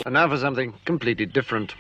And now for something completely different.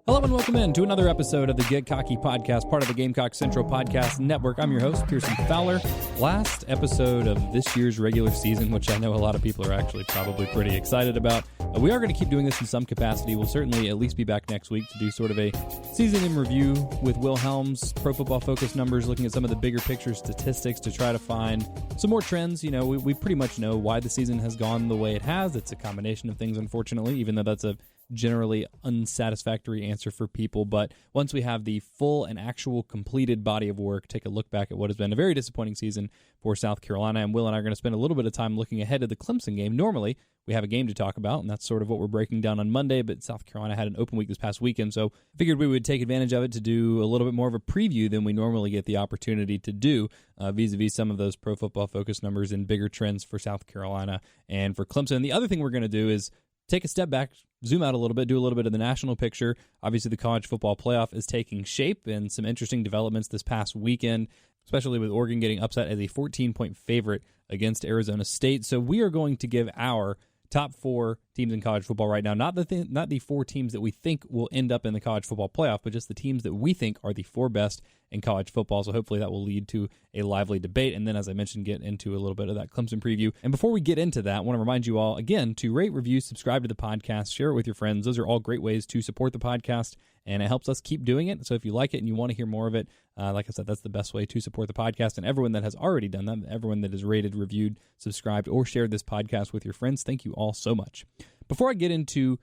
Hello and welcome in to another episode of the Get Cocky Podcast, part of the Gamecock Central Podcast Network. I'm your host, Pearson Fowler. Last episode of this year's regular season, which I know a lot of people are actually probably pretty excited about. We are going to keep doing this in some capacity. We'll certainly at least be back next week to do sort of a season in review with Helms, Pro Football Focus numbers, looking at some of the bigger picture statistics to try to find some more trends. You know, we pretty much know why the season has gone the way it has. It's a combination of things, unfortunately, even though that's a generally unsatisfactory answer for people. But once we have the full and actual completed body of work, take a look back at what has been a very disappointing season for South Carolina. And Will and I are going to spend a little bit of time looking ahead to the Clemson game. Normally, we have a game to talk about, and that's sort of what we're breaking down on Monday, but South Carolina had an open week this past weekend, so I figured we would take advantage of it to do a little bit more of a preview than we normally get the opportunity to do vis-a-vis some of those Pro Football Focus numbers and bigger trends for South Carolina and for Clemson. And the other thing we're going to do is take a step back, zoom out a little bit, do a little bit of the national picture. Obviously, the college football playoff is taking shape, and some interesting developments this past weekend, especially with Oregon getting upset as a 14-point favorite against Arizona State. So we are going to give our top four teams in college football right now, not the four teams that we think will end up in the college football playoff, but just the teams that we think are the four best in college football. So hopefully that will lead to a lively debate. And then, as I mentioned, get into a little bit of that Clemson preview. And before we get into that, I want to remind you all, again, to rate, review, subscribe to the podcast, share it with your friends. Those are all great ways to support the podcast, and it helps us keep doing it. So if you like it and you want to hear more of it, like I said, that's the best way to support the podcast. And everyone that has already done that, everyone that has rated, reviewed, subscribed, or shared this podcast with your friends, thank you all so much. Before I get into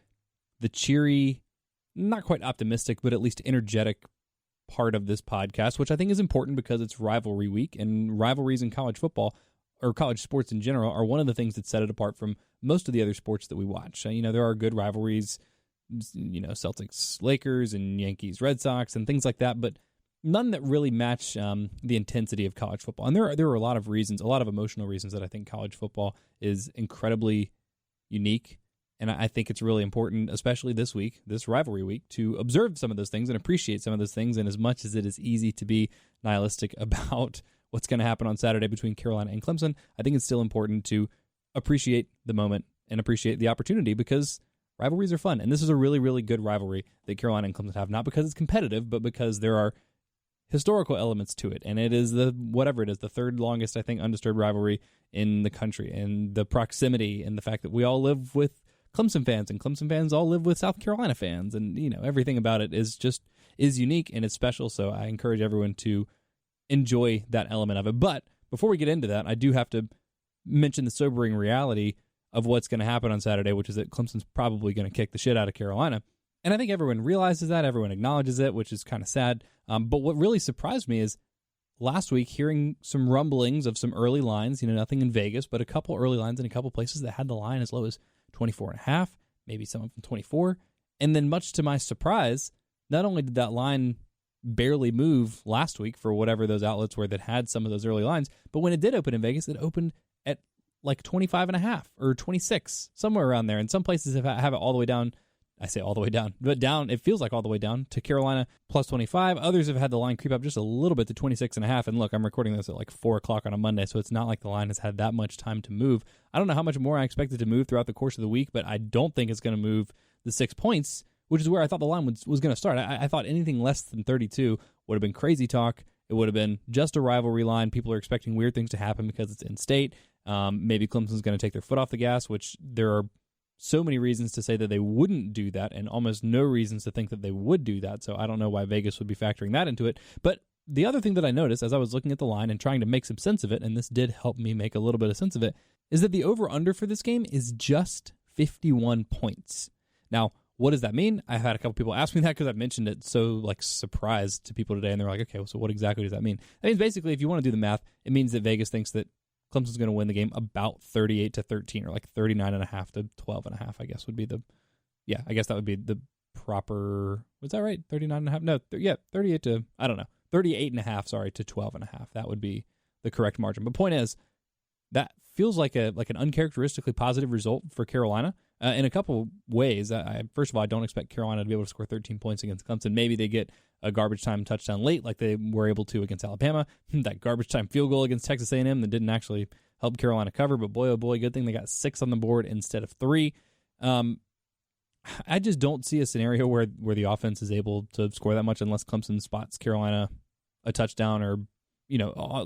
the cheery, not quite optimistic, but at least energetic part of this podcast, which I think is important because it's rivalry week, and rivalries in college football, or college sports in general, are one of the things that set it apart from most of the other sports that we watch. You know, there are good rivalries, you know, Celtics, Lakers, and Yankees, Red Sox, and things like that, but none that really match the intensity of college football. And there are a lot of reasons, a lot of emotional reasons that I think college football is incredibly unique. And I think it's really important, especially this week, this rivalry week, to observe some of those things and appreciate some of those things. And as much as it is easy to be nihilistic about what's going to happen on Saturday between Carolina and Clemson, I think it's still important to appreciate the moment and appreciate the opportunity, because rivalries are fun. And this is a really, really good rivalry that Carolina and Clemson have, not because it's competitive, but because there are historical elements to it. And it is the third longest, I think, undisturbed rivalry in the country. And the proximity and the fact that we all live with Clemson fans, and Clemson fans all live with South Carolina fans, and you know, everything about it is unique and it's special. So I encourage everyone to enjoy that element of it. But before we get into that, I do have to mention the sobering reality of what's going to happen on Saturday, which is that Clemson's probably going to kick the shit out of Carolina. And I think everyone realizes that, everyone acknowledges it, which is kind of sad. But what really surprised me is last week hearing some rumblings of some early lines, you know, nothing in Vegas, but a couple early lines in a couple places that had the line as low as 24.5, maybe some of them 24. And then much to my surprise, not only did that line barely move last week for whatever those outlets were that had some of those early lines, but when it did open in Vegas, it opened at like 25.5 or 26, somewhere around there. And some places have it all the way down. I say all the way down, but down, it feels like all the way down to Carolina plus 25. Others have had the line creep up just a little bit to 26.5. And look, I'm recording this at like 4 o'clock on a Monday, so it's not like the line has had that much time to move. I don't know how much more I expect it to move throughout the course of the week, but I don't think it's going to move the 6 points, which is where I thought the line was going to start. I thought anything less than 32 would have been crazy talk. It would have been just a rivalry line. People are expecting weird things to happen because it's in state. Maybe Clemson's going to take their foot off the gas, which there are so many reasons to say that they wouldn't do that, and almost no reasons to think that they would do that. So I don't know why Vegas would be factoring that into it. But the other thing that I noticed as I was looking at the line and trying to make some sense of it, and this did help me make a little bit of sense of it, is that the over-under for this game is just 51 points. Now, what does that mean? I've had a couple people ask me that because I've mentioned it so surprised to people today, and they're like, okay, well, so what exactly does that mean? That means basically, if you want to do the math, it means that Vegas thinks that Clemson's going to win the game about 38-13, or like 39.5 to 12.5, I guess would be I guess that would be the proper, was that right? 39.5? No, 38 to, I don't know, 38.5, sorry, to 12.5. That would be the correct margin. But point is, that feels like an uncharacteristically positive result for Carolina in a couple ways. First of all, I don't expect Carolina to be able to score 13 points against Clemson. Maybe they get a garbage time touchdown late like they were able to against Alabama. That garbage time field goal against Texas A&M that didn't actually helped Carolina cover, but boy, oh boy, good thing they got 6 on the board instead of 3. I just don't see a scenario where the offense is able to score that much unless Clemson spots Carolina a touchdown or,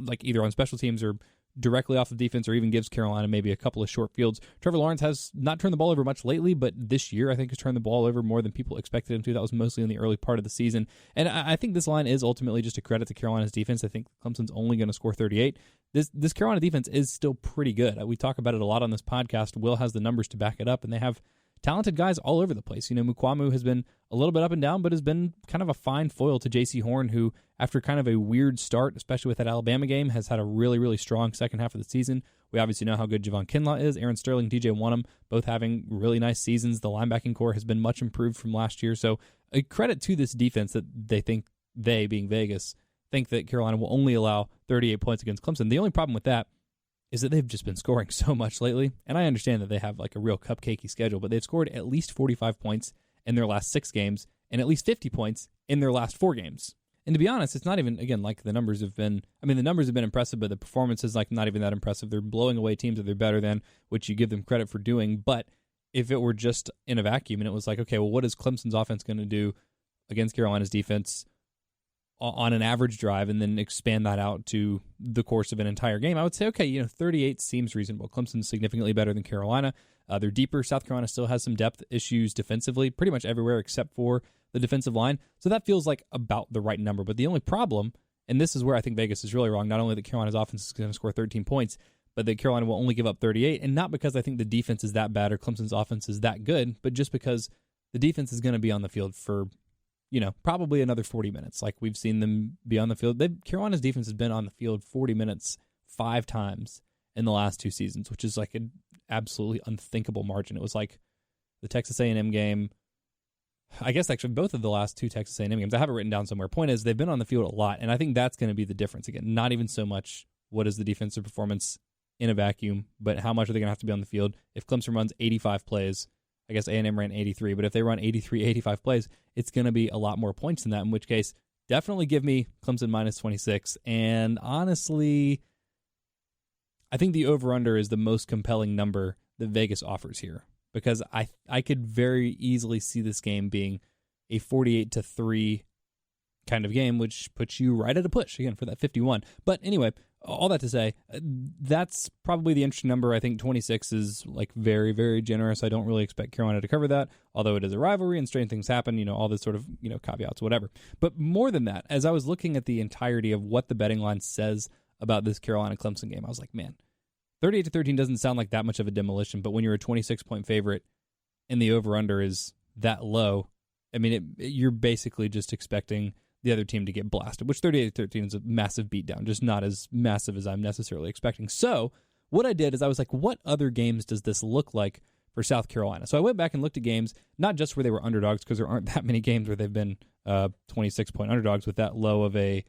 like either on special teams or directly off of defense, or even gives Carolina maybe a couple of short fields. Trevor Lawrence has not turned the ball over much lately, but this year I think has turned the ball over more than people expected him to. That was mostly in the early part of the season. And I think this line is ultimately just a credit to Carolina's defense. I think Clemson's only going to score 38. This Carolina defense is still pretty good. We talk about it a lot on this podcast. Will has the numbers to back it up, and they have talented guys all over the place. Mukwamu has been a little bit up and down, but has been kind of a fine foil to J.C. Horn, who, after kind of a weird start, especially with that Alabama game, has had a really, really strong second half of the season. We obviously know how good Javon Kinlaw is. Aaron Sterling, DJ Wonnum, both having really nice seasons. The linebacking core has been much improved from last year. So a credit to this defense that they, being Vegas, think that Carolina will only allow 38 points against Clemson. The only problem with that is that they've just been scoring so much lately. And I understand that they have like a real cupcakey schedule, but they've scored at least 45 points in their last 6 games and at least 50 points in their last 4 games. And to be honest, it's not even, again, like the numbers have been, the numbers have been impressive, but the performance is like not even that impressive. They're blowing away teams that they're better than, which you give them credit for doing. But if it were just in a vacuum and it was like, okay, well, what is Clemson's offense going to do against Carolina's defense on an average drive, and then expand that out to the course of an entire game, I would say, okay, 38 seems reasonable. Clemson's significantly better than Carolina. They're deeper. South Carolina still has some depth issues defensively, pretty much everywhere except for the defensive line. So that feels like about the right number. But the only problem, and this is where I think Vegas is really wrong, not only that Carolina's offense is going to score 13 points, but that Carolina will only give up 38, and not because I think the defense is that bad or Clemson's offense is that good, but just because the defense is going to be on the field for probably another 40 minutes. Like we've seen them be on the field. Carolina's defense has been on the field 40 minutes 5 times in the last 2 seasons, which is like an absolutely unthinkable margin. It was like the Texas A&M game. I guess actually both of the last 2 Texas A&M games. I have it written down somewhere. Point is, they've been on the field a lot, and I think that's going to be the difference. Again, not even so much what is the defensive performance in a vacuum, but how much are they going to have to be on the field. If Clemson runs 85 plays, I guess A&M ran 83, but if they run 83, 85 plays, it's going to be a lot more points than that, in which case, definitely give me Clemson minus 26. And honestly, I think the over-under is the most compelling number that Vegas offers here, because I could very easily see this game being a 48-3 kind of game, which puts you right at a push, again, for that 51. But anyway, all that to say, that's probably the interesting number. I think 26 is like very, very generous. I don't really expect Carolina to cover that, although it is a rivalry and strange things happen, all this sort of, caveats, whatever. But more than that, as I was looking at the entirety of what the betting line says about this Carolina-Clemson game, I was like, man, 38-13 doesn't sound like that much of a demolition, but when you're a 26-point favorite and the over-under is that low, you're basically just expecting the other team to get blasted, which 38-13 is a massive beatdown, just not as massive as I'm necessarily expecting. So what I did is I was like, what other games does this look like for South Carolina? So I went back and looked at games, not just where they were underdogs, because there aren't that many games where they've been 26-point underdogs with that low of a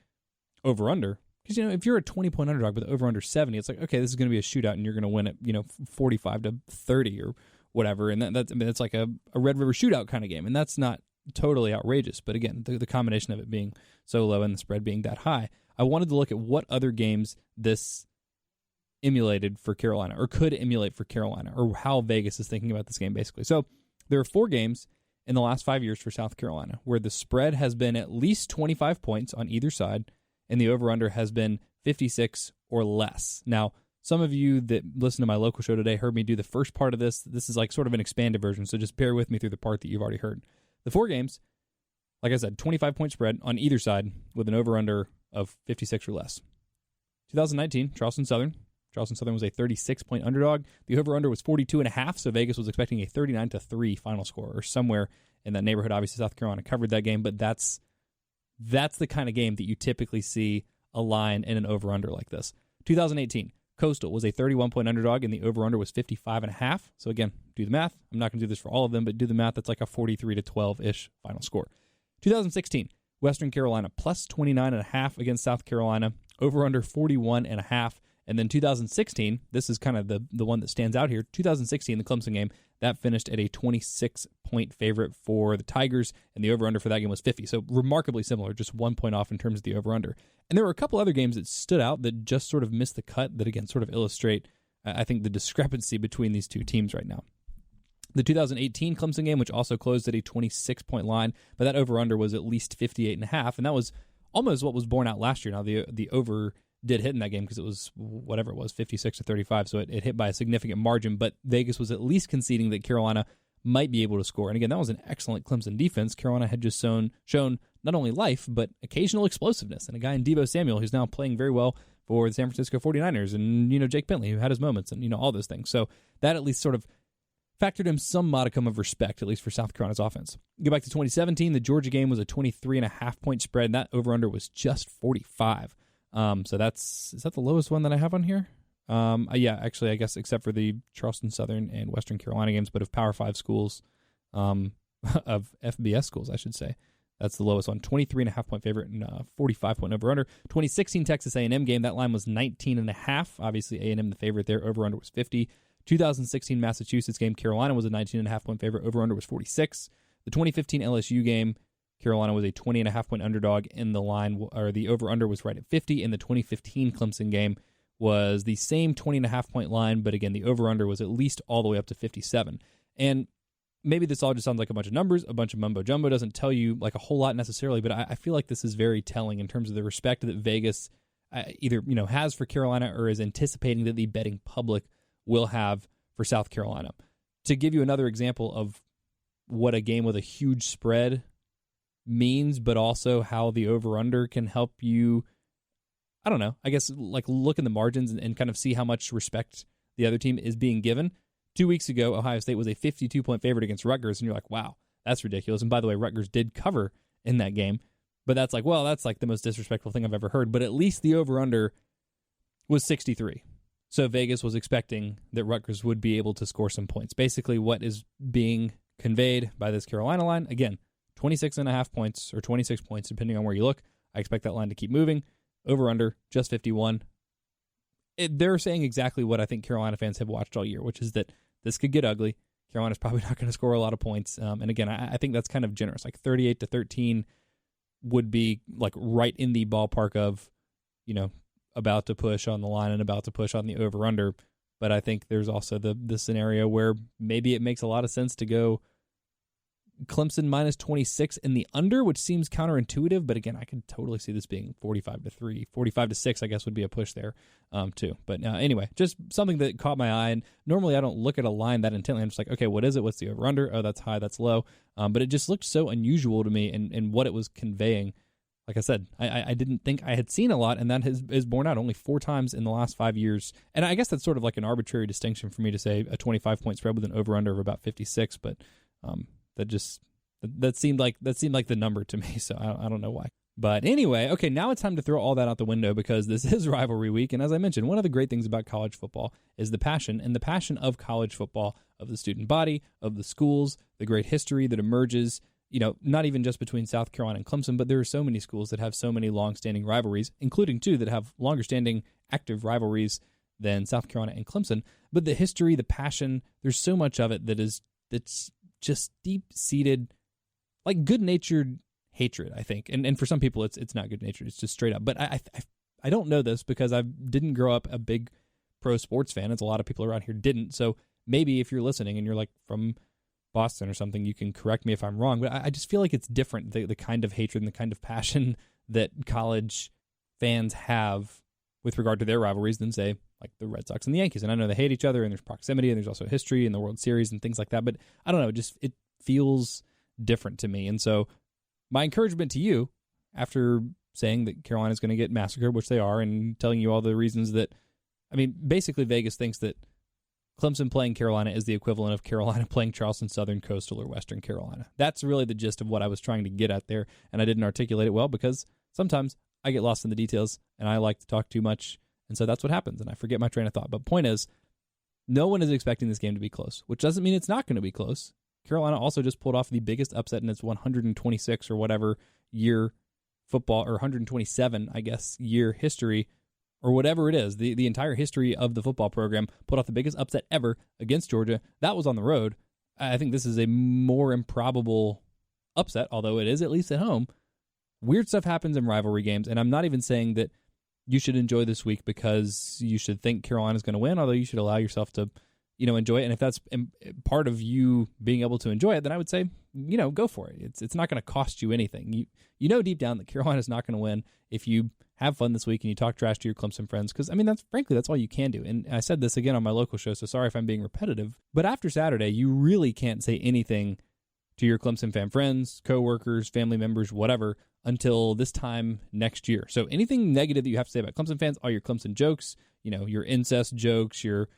over-under. Because, if you're a 20-point underdog with over-under 70, it's like, okay, this is going to be a shootout, and you're going to win it, 45-30 or whatever. And that's like a Red River shootout kind of game, and that's not totally outrageous. But again, the combination of it being so low and the spread being that high, I wanted to look at what other games this emulated for Carolina, or could emulate for Carolina, or how Vegas is thinking about this game, basically. So there are 4 games in the last 5 years for South Carolina where the spread has been at least 25 points on either side, and the over-under has been 56 or less. Now, some of you that listen to my local show today heard me do the first part of this. This is like sort of an expanded version, so just bear with me through the part that you've already heard. The 4 games, like I said, 25-point spread on either side with an over-under of 56 or less. 2019, Charleston Southern. Charleston Southern was a 36-point underdog. The over-under was 42.5, so Vegas was expecting a 39-3 final score, or somewhere in that neighborhood. Obviously, South Carolina covered that game, but that's the kind of game that you typically see a line in an over-under like this. 2018, Coastal was a 31-point underdog, and the over-under was 55.5. So again, do the math. I'm not going to do this for all of them, but do the math. That's like a 43-12-ish final score. 2016, Western Carolina plus 29.5 against South Carolina, over-under 41.5, And then 2016, this is kind of the one that stands out here. 2016, the Clemson game, that finished at a 26-point favorite for the Tigers, and the over-under for that game was 50. So remarkably similar, just 1 point off in terms of the over-under. And there were a couple other games that stood out that just sort of missed the cut that, again, sort of illustrate, I think, the discrepancy between these two teams right now. The 2018 Clemson game, which also closed at a 26-point line, but that over-under was at least 58.5, and that was almost what was borne out last year. Now, the over did hit in that game because it was, whatever it was, 56-35, so it hit by a significant margin, but Vegas was at least conceding that Carolina might be able to score. And again, that was an excellent Clemson defense. Carolina had just shown not only life, but occasional explosiveness. And a guy in Deebo Samuel who's now playing very well for the San Francisco 49ers, and, Jake Bentley, who had his moments, and, all those things. So that at least sort of factored in some modicum of respect, at least for South Carolina's offense. Go back to 2017, the Georgia game was a 23.5-point spread, and that over-under was just 45. So is that the lowest one that I have on here? Yeah, actually, I guess except for the Charleston Southern and Western Carolina games, but of Power 5 schools, of FBS schools, I should say. That's the lowest one. 23.5-point favorite and 45-point over-under. 2016 Texas A&M game, that line was 19.5. Obviously, A&M the favorite there. Over-under was 50. 2016 Massachusetts game, Carolina was a 19.5-point favorite. Over-under was 46. The 2015 LSU game, Carolina was a 20.5-point underdog, and the line, or the over-under, was right at 50. And the 2015 Clemson game was the same 20.5-point line, but again, the over-under was at least all the way up to 57. And maybe this all just sounds like a bunch of numbers, a bunch of mumbo-jumbo, doesn't tell you like a whole lot necessarily, but I feel like this is very telling in terms of the respect that Vegas either has for Carolina or is anticipating that the betting public will have for South Carolina. To give you another example of what a game with a huge spread means, but also how the over-under can help you, I don't know, I guess like look in the margins and kind of see how much respect the other team is being given. 2 weeks ago, Ohio State was a 52-point favorite against Rutgers, and you're like, wow, that's ridiculous. And by the way, Rutgers did cover in that game, but that's like, well, that's like the most disrespectful thing I've ever heard. But at least the over-under was 63. So Vegas was expecting that Rutgers would be able to score some points. Basically, what is being conveyed by this Carolina line, again, 26.5 points or 26 points, depending on where you look. I expect that line to keep moving. Over-under, just 51. They're saying exactly what I think Carolina fans have watched all year, which is that this could get ugly. Carolina's probably not going to score a lot of points. And again, I think that's kind of generous. Like 38-13 would be like right in the ballpark of, about to push on the line and about to push on the over-under. But I think there's also the scenario where maybe it makes a lot of sense to go Clemson minus 26 in the under, which seems counterintuitive, but again, I could totally see this being 45-3, 45-6, I guess would be a push there, too. But anyway, just something that caught my eye, and normally I don't look at a line that intently. I'm just like, okay, what is it? What's the over-under? Oh, that's high, that's low. But it just looked so unusual to me and what it was conveying. Like I said, I didn't think I had seen a lot, and that is borne out only 4 times in the last 5 years. And I guess that's sort of like an arbitrary distinction for me to say a 25-point spread with an over-under of about 56, but that seemed like the number to me, so I don't know why. But anyway, okay, now it's time to throw all that out the window because this is rivalry week, and as I mentioned, one of the great things about college football is the passion of college football, of the student body, of the schools, the great history that emerges, not even just between South Carolina and Clemson, but there are so many schools that have so many long-standing rivalries, including 2 that have longer-standing active rivalries than South Carolina and Clemson. But the history, the passion, there's so much of it that's just deep-seated, like good-natured hatred, I think. And for some people, it's not good-natured. It's just straight up. But I don't know this because I didn't grow up a big pro sports fan, as a lot of people around here didn't. So maybe if you're listening and you're like from Boston or something, you can correct me if I'm wrong. But I just feel like it's different, the kind of hatred and the kind of passion that college fans have with regard to their rivalries than, say, like the Red Sox and the Yankees. And I know they hate each other, and there's proximity, and there's also history in the World Series and things like that. But I don't know, it feels different to me. And so my encouragement to you, after saying that Carolina's going to get massacred, which they are, and telling you all the reasons that, basically Vegas thinks that Clemson playing Carolina is the equivalent of Carolina playing Charleston Southern, Coastal, or Western Carolina. That's really the gist of what I was trying to get at there, and I didn't articulate it well because sometimes I get lost in the details, and I like to talk too much, and so that's what happens, and I forget my train of thought. But point is, no one is expecting this game to be close, which doesn't mean it's not going to be close. Carolina also just pulled off the biggest upset in its 126 or whatever year football, or 127, I guess, year history or whatever it is, the entire history of the football program, pulled off the biggest upset ever against Georgia. That was on the road. I think this is a more improbable upset, although it is at least at home. Weird stuff happens in rivalry games, and I'm not even saying that you should enjoy this week because you should think Carolina's going to win, although you should allow yourself to, enjoy it. And if that's part of you being able to enjoy it, then I would say, go for it. It's not going to cost you anything. You know deep down that Carolina's not going to win if you have fun this week and you talk trash to your Clemson friends, because, that's all you can do. And I said this again on my local show, so sorry if I'm being repetitive. But after Saturday, you really can't say anything to your Clemson fan friends, coworkers, family members, whatever, until this time next year. So anything negative that you have to say about Clemson fans, all your Clemson jokes, your incest jokes, your,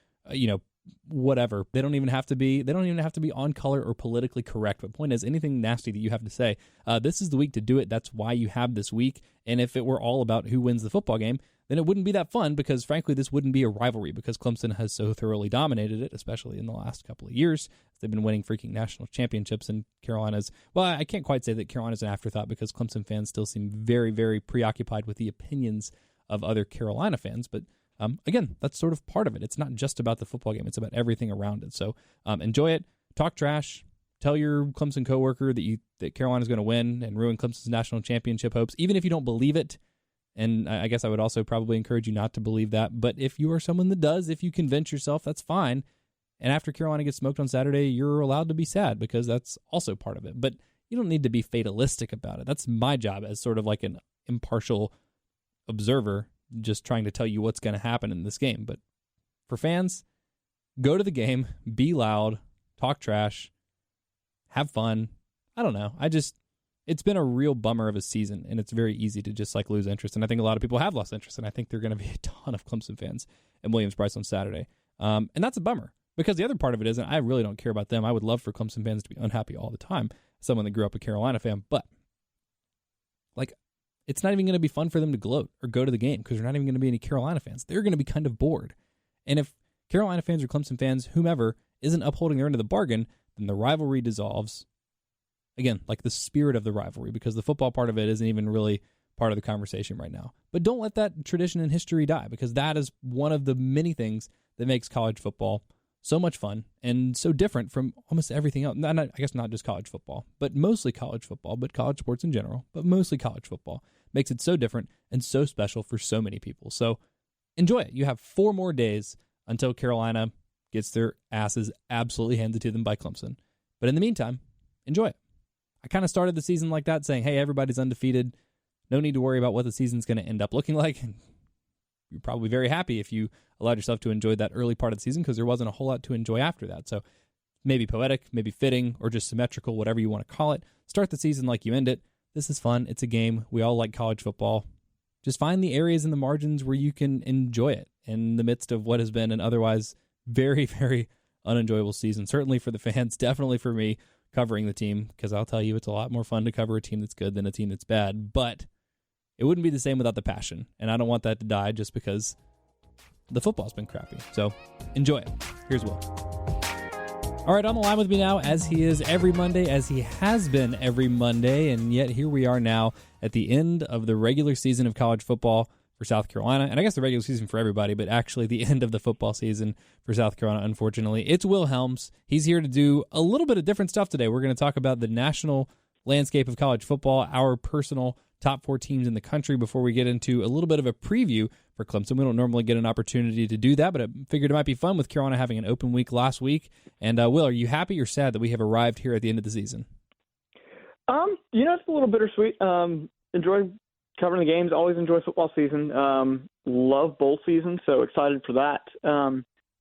whatever. They don't even have to be on color or politically correct. But point is, anything nasty that you have to say, this is the week to do it. That's why you have this week. And if it were all about who wins the football game, then it wouldn't be that fun, because frankly, this wouldn't be a rivalry, because Clemson has so thoroughly dominated it, especially in the last couple of years. They've been winning freaking national championships, and I can't quite say that Carolina's an afterthought, because Clemson fans still seem very, very preoccupied with the opinions of other Carolina fans. But again, that's sort of part of it. It's not just about the football game. It's about everything around it. So enjoy it. Talk trash. Tell your Clemson coworker that Carolina's going to win and ruin Clemson's national championship hopes, even if you don't believe it. And I guess I would also probably encourage you not to believe that. But if you are someone that does, if you convince yourself, that's fine. And after Carolina gets smoked on Saturday, you're allowed to be sad, because that's also part of it. But you don't need to be fatalistic about it. That's my job as sort of like an impartial observer, just trying to tell you what's going to happen in this game. But for fans, go to the game, be loud, talk trash, have fun. I don't know. It's been a real bummer of a season, and it's very easy to just lose interest. And I think a lot of people have lost interest, and I think there are going to be a ton of Clemson fans in Williams-Brice on Saturday. And that's a bummer, because the other part of it is, and I really don't care about them. I would love for Clemson fans to be unhappy all the time, someone that grew up a Carolina fan, but it's not even going to be fun for them to gloat or go to the game, because there's not even going to be any Carolina fans. They're going to be kind of bored. And if Carolina fans or Clemson fans, whomever, isn't upholding their end of the bargain, then the rivalry dissolves. Again, the spirit of the rivalry, because the football part of it isn't even really part of the conversation right now. But don't let that tradition and history die, because that is one of the many things that makes college football so much fun and so different from almost everything else. I guess not just college football, but mostly college football, but college sports in general, but mostly college football makes it so different and so special for so many people. So enjoy it. You have 4 more days until Carolina gets their asses absolutely handed to them by Clemson. But in the meantime, enjoy it. I kind of started the season like that, saying, hey, everybody's undefeated. No need to worry about what the season's going to end up looking like. And you're probably very happy if you allowed yourself to enjoy that early part of the season, because there wasn't a whole lot to enjoy after that. So maybe poetic, maybe fitting, or just symmetrical, whatever you want to call it. Start the season like you end it. This is fun. It's a game. We all like college football. Just find the areas in the margins where you can enjoy it in the midst of what has been an otherwise very, very unenjoyable season. Certainly for the fans, definitely for me covering the team, because I'll tell you, it's a lot more fun to cover a team that's good than a team that's bad. But it wouldn't be the same without the passion, and I don't want that to die just because the football's been crappy. So enjoy it. Here's Will. All right, on the line with me now, as he is every Monday, as he has been every Monday, and yet here we are now at the end of the regular season of college football for South Carolina, and I guess the regular season for everybody, but actually the end of the football season for South Carolina, unfortunately. It's Will Helms. He's here to do a little bit of different stuff today. We're going to talk about the national landscape of college football, our personal top 4 teams in the country, before we get into a little bit of a preview for Clemson. We don't normally get an opportunity to do that, but I figured it might be fun with Carolina having an open week last week. And Will, are you happy or sad that we have arrived here at the end of the season? It's a little bittersweet. Enjoy covering the games. Always enjoy football season. Love bowl season, so excited for that.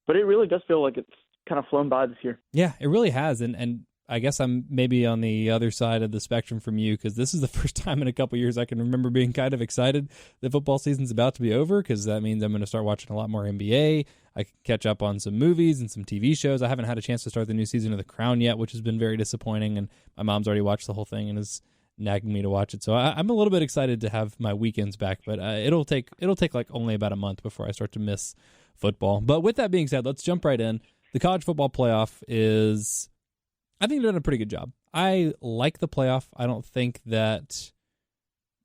But it really does feel like it's kind of flown by this year. Yeah, it really has. And I guess I'm maybe on the other side of the spectrum from you, because this is the first time in a couple years I can remember being kind of excited that football season's about to be over, because that means I'm going to start watching a lot more NBA. I can catch up on some movies and some TV shows. I haven't had a chance to start the new season of The Crown yet, which has been very disappointing, and my mom's already watched the whole thing and is nagging me to watch it. So I'm a little bit excited to have my weekends back, but it'll take only about a month before I start to miss football. But with that being said, let's jump right in. The college football playoff is, I think they're doing a pretty good job. I like the playoff. I don't think that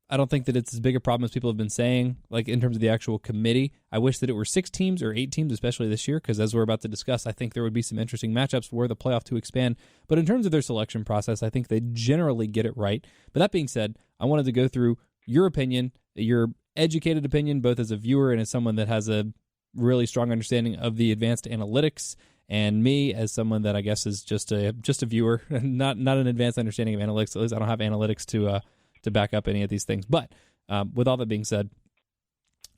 I don't think that it's as big a problem as people have been saying, like in terms of the actual committee. I wish that it were 6 teams or 8 teams, especially this year, because as we're about to discuss, I think there would be some interesting matchups were the playoff to expand. But in terms of their selection process, I think they generally get it right. But that being said, I wanted to go through your opinion, your educated opinion, both as a viewer and as someone that has a really strong understanding of the advanced analytics, and me as someone that I guess is just a viewer, not an advanced understanding of analytics. At least I don't have analytics to back up any of these things. But with all that being said,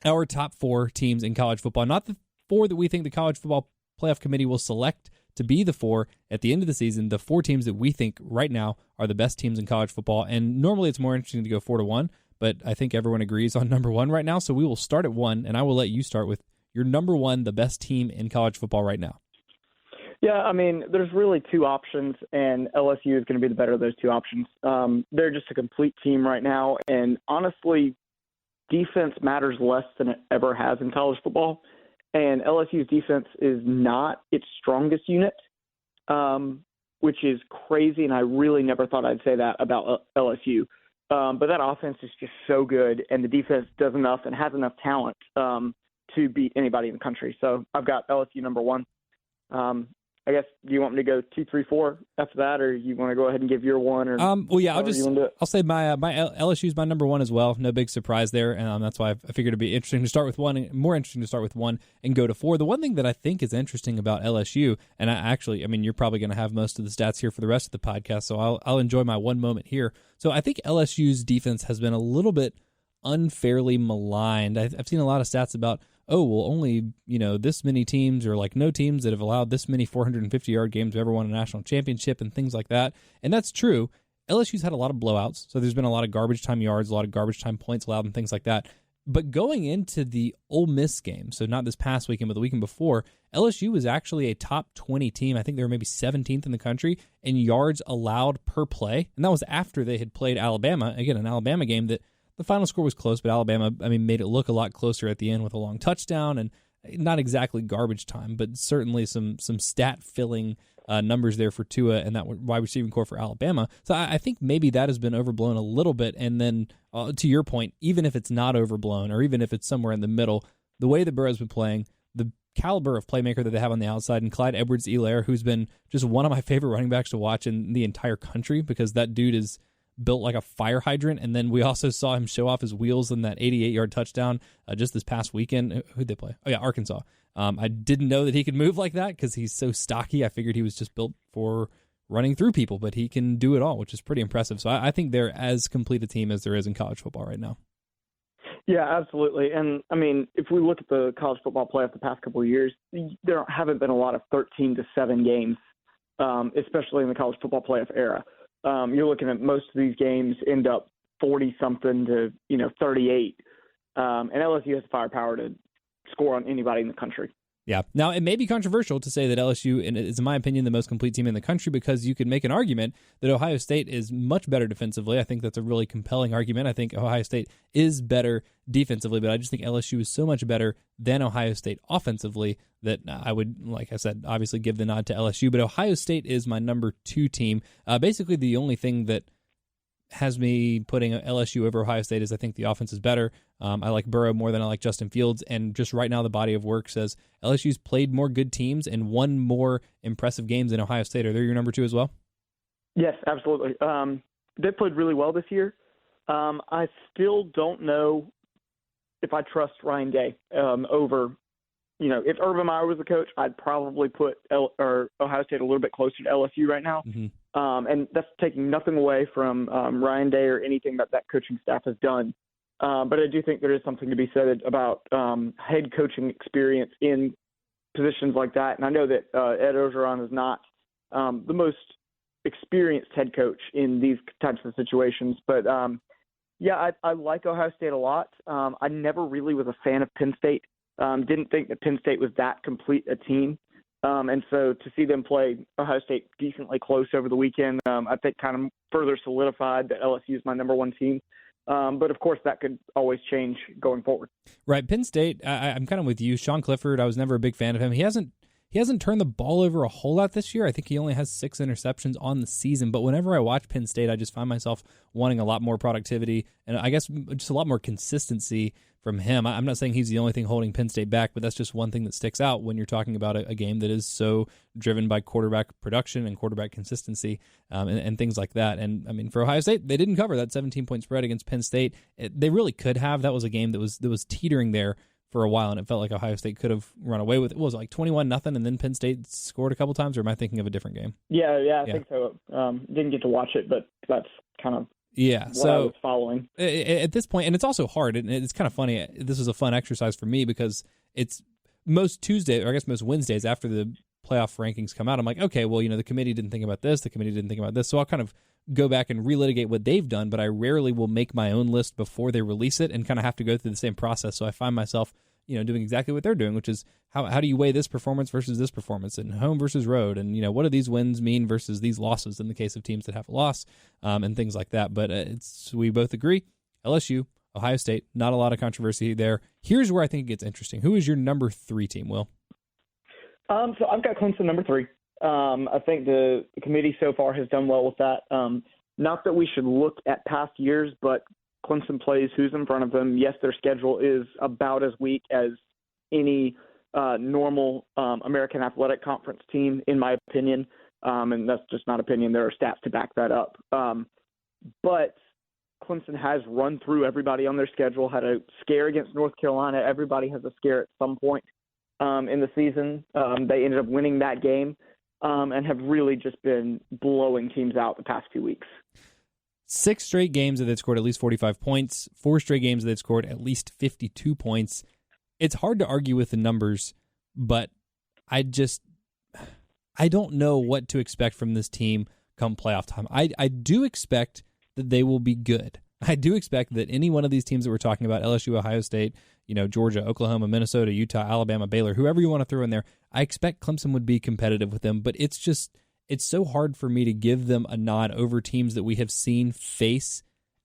our top 4 teams in college football, not the 4 that we think the college football playoff committee will select to be the 4 at the end of the season, the 4 teams that we think right now are the best teams in college football. And normally it's more interesting to go 4-1, but I think everyone agrees on number 1 right now. So we will start at 1, and I will let you start with your number 1, the best team in college football right now. Yeah, I mean, there's really 2 options, and LSU is going to be the better of those 2 options. They're just a complete team right now, and honestly, defense matters less than it ever has in college football, and LSU's defense is not its strongest unit, which is crazy, and I really never thought I'd say that about LSU. But that offense is just so good, and the defense does enough and has enough talent to beat anybody in the country. So I've got LSU number 1. I guess, do you want me to go 2, 3, 4 after that, or you want to go ahead and give your 1? Or well, yeah, I'll say my LSU is my number 1 as well. No big surprise there, and that's why I figured it'd be interesting to start with 1, more interesting to start with 1 and go to 4. The one thing that I think is interesting about LSU, and I mean, you're probably going to have most of the stats here for the rest of the podcast, so I'll enjoy my 1 moment here. So I think LSU's defense has been a little bit unfairly maligned. I've seen a lot of stats about, only, this many teams, or like no teams that have allowed this many 450-yard games have ever won a national championship and things like that. And that's true. LSU's had a lot of blowouts, so there's been a lot of garbage time yards, a lot of garbage time points allowed and things like that. But going into the Ole Miss game, so not this past weekend, but the weekend before, LSU was actually a top 20 team. I think they were maybe 17th in the country in yards allowed per play. And that was after they had played Alabama. Again, an Alabama game that the final score was close, but Alabama, made it look a lot closer at the end with a long touchdown and not exactly garbage time, but certainly some stat-filling numbers there for Tua and that wide receiving core for Alabama. So I think maybe that has been overblown a little bit. And then to your point, even if it's not overblown or even if it's somewhere in the middle, the way that Burrow's been playing, the caliber of playmaker that they have on the outside, and Clyde Edwards-Helaire, who's been just one of my favorite running backs to watch in the entire country, because that dude is built like a fire hydrant. And then we also saw him show off his wheels in that 88-yard touchdown just this past weekend. Who'd they play? Oh, yeah, Arkansas. I didn't know that he could move like that because he's so stocky. I figured he was just built for running through people, but he can do it all, which is pretty impressive. So I think they're as complete a team as there is in college football right now. Yeah, absolutely. And, if we look at the college football playoff the past couple of years, there haven't been a lot of 13-7 games, especially in the college football playoff era. You're looking at most of these games end up 40-something to, 38. And LSU has the firepower to score on anybody in the country. Yeah. Now, it may be controversial to say that LSU is, in my opinion, the most complete team in the country, because you could make an argument that Ohio State is much better defensively. I think that's a really compelling argument. I think Ohio State is better defensively, but I just think LSU is so much better than Ohio State offensively that I would, like I said, obviously give the nod to LSU. But Ohio State is my number 2 team. Basically, the only thing that has me putting LSU over Ohio State is I think the offense is better. I like Burrow more than I like Justin Fields, and just right now the body of work says LSU's played more good teams and won more impressive games than Ohio State. Are they your number 2 as well? Yes, absolutely. They played really well this year. I still don't know if I trust Ryan Day over, if Urban Meyer was the coach, I'd probably put Ohio State a little bit closer to LSU right now. Mm-hmm. And that's taking nothing away from Ryan Day or anything that coaching staff has done. But I do think there is something to be said about head coaching experience in positions like that. And I know that Ed Orgeron is not the most experienced head coach in these types of situations. But, I like Ohio State a lot. I never really was a fan of Penn State. Didn't think that Penn State was that complete a team. And so to see them play Ohio State decently close over the weekend, I think kind of further solidified that LSU is my number 1 team. But, of course, that could always change going forward. Right. Penn State, I'm kind of with you. Sean Clifford, I was never a big fan of him. He hasn't He hasn't turned the ball over a whole lot this year. I think he only has 6 interceptions on the season. But whenever I watch Penn State, I just find myself wanting a lot more productivity and I guess just a lot more consistency from him. I'm not saying he's the only thing holding Penn State back, but that's just one thing that sticks out when you're talking about a game that is so driven by quarterback production and quarterback consistency and things like that. And, I mean, for Ohio State, they didn't cover that 17-point spread against Penn State. They really could have. That was a game that was teetering there for a while, and it felt like Ohio State could have run away with it. What was it, like 21-0, and then Penn State scored a couple times, or am I thinking of a different game? Yeah, I think so. Didn't get to watch it, but that's kind of what I was following. At this point, and it's also hard, and it's kind of funny. This was a fun exercise for me because it's most Tuesdays, or I guess most Wednesdays after the playoff rankings come out, I'm like, okay, well, the committee didn't think about this, the committee didn't think about this, so I'll kind of go back and relitigate what they've done, but I rarely will make my own list before they release it and kind of have to go through the same process. So I find myself, doing exactly what they're doing, which is how do you weigh this performance versus this performance, and home versus road, and what do these wins mean versus these losses in the case of teams that have a loss, and things like that. But we both agree, LSU, Ohio State, not a lot of controversy there. Here's where I think it gets interesting. Who is your number 3 team, Will? So I've got Clemson number 3. I think the committee so far has done well with that. Not that we should look at past years, but Clemson plays who's in front of them. Yes, their schedule is about as weak as any normal American Athletic Conference team, in my opinion. And that's just not opinion. There are stats to back that up. But Clemson has run through everybody on their schedule, had a scare against North Carolina. Everybody has a scare at some point in the season. They ended up winning that game and have really just been blowing teams out the past few weeks. 6 straight games that they've scored at least 45 points, 4 straight games that they've scored at least 52 points. It's hard to argue with the numbers, but I don't know what to expect from this team come playoff time. I do expect that they will be good. I do expect that any one of these teams that we're talking about, LSU, Ohio State, Georgia, Oklahoma, Minnesota, Utah, Alabama, Baylor, whoever you want to throw in there, I expect Clemson would be competitive with them, but it's so hard for me to give them a nod over teams that we have seen face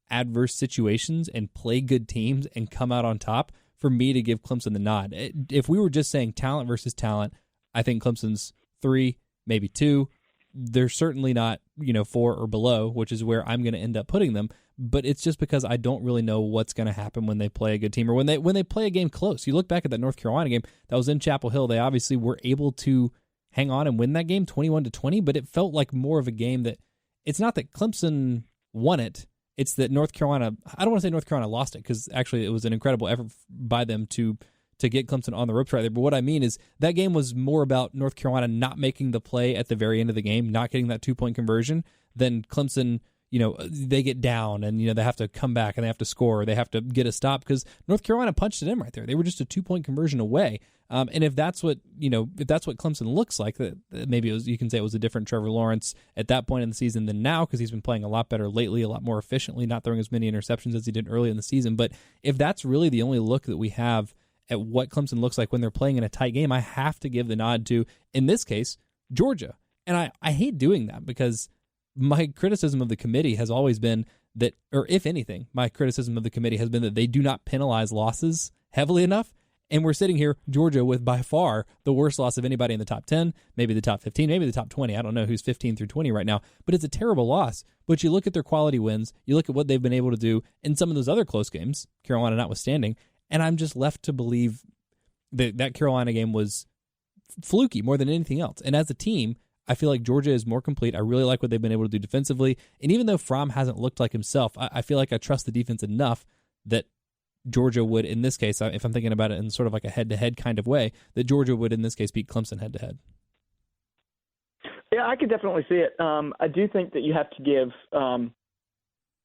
adverse situations and play good teams and come out on top, for me to give Clemson the nod. If we were just saying talent versus talent, I think Clemson's 3, maybe 2. They're certainly not, 4 or below, which is where I'm going to end up putting them. But it's just because I don't really know what's going to happen when they play a good team or when they play a game close. You look back at that North Carolina game that was in Chapel Hill. They obviously were able to hang on and win that game 21-20, but it felt like more of a game that it's not that Clemson won it. It's that North Carolina, I don't want to say North Carolina lost it, because actually it was an incredible effort by them to get Clemson on the ropes right there. But what I mean is that game was more about North Carolina not making the play at the very end of the game, not getting that 2-point conversion, than Clemson, they get down and, they have to come back and they have to score, or they have to get a stop, because North Carolina punched it in right there. They were just a 2-point conversion away. And if that's what Clemson looks like, that maybe you can say it was a different Trevor Lawrence at that point in the season than now, because he's been playing a lot better lately, a lot more efficiently, not throwing as many interceptions as he did early in the season. But if that's really the only look that we have at what Clemson looks like when they're playing in a tight game, I have to give the nod to, in this case, Georgia. And I hate doing that, because my criticism of the committee has always been that, or if anything, my criticism of the committee has been that they do not penalize losses heavily enough. And we're sitting here, Georgia, with by far the worst loss of anybody in the top 10, maybe the top 15, maybe the top 20. I don't know who's 15 through 20 right now, but it's a terrible loss. But you look at their quality wins, you look at what they've been able to do in some of those other close games, Carolina notwithstanding, and I'm just left to believe that Carolina game was fluky more than anything else. And as a team, I feel like Georgia is more complete. I really like what they've been able to do defensively. And even though Fromm hasn't looked like himself, I feel like I trust the defense enough that Georgia would, in this case, if I'm thinking about it in sort of like a head-to-head kind of way, that Georgia would, in this case, beat Clemson head-to-head. Yeah, I could definitely see it. I do think that you have to give,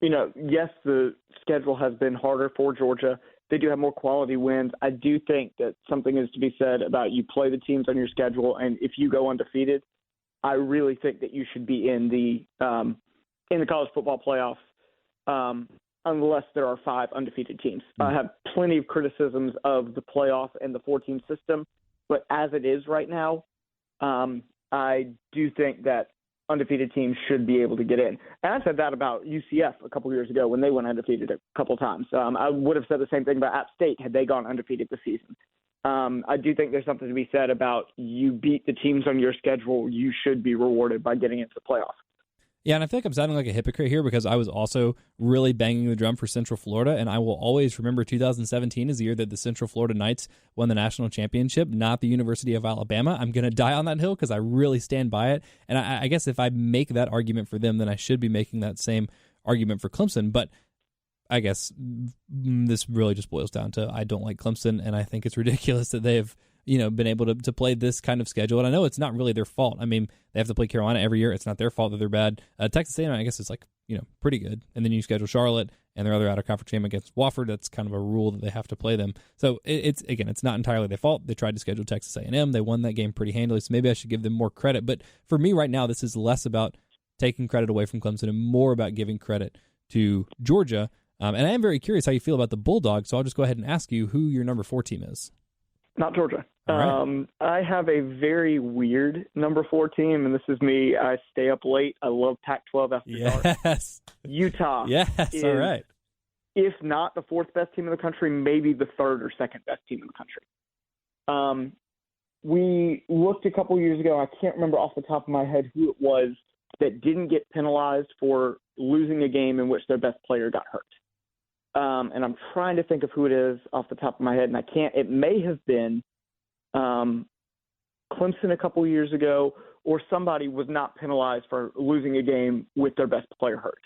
yes, the schedule has been harder for Georgia. They do have more quality wins. I do think that something is to be said about you play the teams on your schedule, and if you go undefeated, I really think that you should be in the college football playoff, unless there are 5 undefeated teams. I have plenty of criticisms of the playoff and the 4-team system, but as it is right now, I do think that undefeated teams should be able to get in. And I said that about UCF a couple years ago when they went undefeated a couple times. I would have said the same thing about App State had they gone undefeated this season. I do think there's something to be said about you beat the teams on your schedule, you should be rewarded by getting into the playoffs. Yeah, and I think I'm sounding like a hypocrite here because I was also really banging the drum for Central Florida, and I will always remember 2017 as the year that the Central Florida Knights won the national championship, not the University of Alabama. I'm going to die on that hill because I really stand by it, and I guess if I make that argument for them, then I should be making that same argument for Clemson, but I guess this really just boils down to I don't like Clemson, and I think it's ridiculous that they have been able to play this kind of schedule. And I know it's not really their fault. I mean, they have to play Carolina every year. It's not their fault that they're bad. Texas A&M, I guess, is pretty good. And then you schedule Charlotte and their other out-of-conference game against Wofford. That's kind of a rule that they have to play them. So it's not entirely their fault. They tried to schedule Texas A&M. They won that game pretty handily, so maybe I should give them more credit. But for me right now, this is less about taking credit away from Clemson and more about giving credit to Georgia. And I am very curious how you feel about the Bulldogs, so I'll just go ahead and ask you who your number 4 team is. Not Georgia. Right. I have a very weird number 4 team, and this is me. I stay up late. I love Pac-12 after dark. Yes. Utah. Yes, all right. If not the 4th best team in the country, maybe the 3rd or 2nd best team in the country. We looked a couple years ago. I can't remember off the top of my head who it was that didn't get penalized for losing a game in which their best player got hurt. And I'm trying to think of who it is off the top of my head, and I can't. It may have been Clemson a couple years ago, or somebody was not penalized for losing a game with their best player hurt.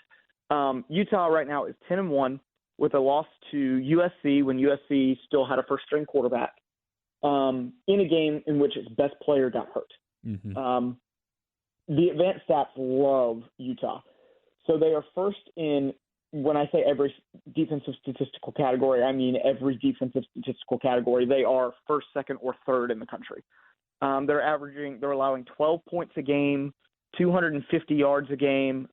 Utah right now is 10-1 with a loss to USC when USC still had a first-string quarterback in a game in which its best player got hurt. Mm-hmm. The advanced stats love Utah. So they are first in, when I say every defensive statistical category, I mean every defensive statistical category. They are first, second, or third in the country. They're allowing 12 points a game, 250 yards a game.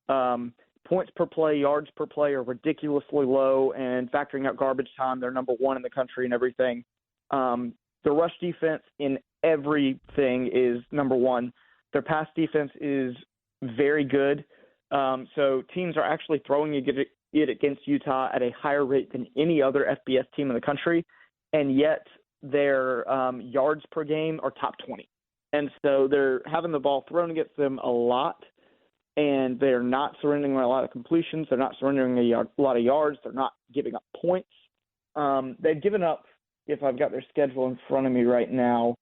Points per play, yards per play are ridiculously low, and factoring out garbage time, they're number 1 in the country and everything. The rush defense in everything is number 1. Their pass defense is very good. So teams are actually throwing it against Utah at a higher rate than any other FBS team in the country, and yet their yards per game are top 20. And so they're having the ball thrown against them a lot, and they're not surrendering a lot of completions. They're not surrendering a lot of yards. They're not giving up points. They've given up, if I've got their schedule in front of me right now,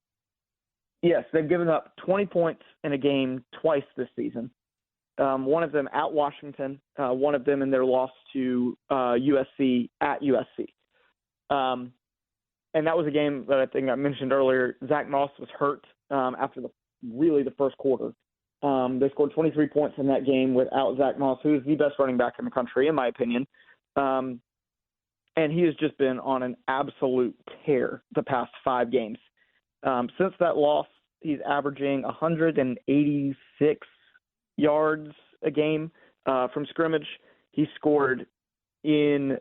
yes, they've given up 20 points in a game twice this season. One of them at Washington, one of them in their loss to USC at USC. And that was a game that I think I mentioned earlier. Zach Moss was hurt after the first quarter. They scored 23 points in that game without Zach Moss, who is the best running back in the country, in my opinion. And he has just been on an absolute tear the past 5 games. Since that loss, he's averaging 186 yards a game from scrimmage. He scored in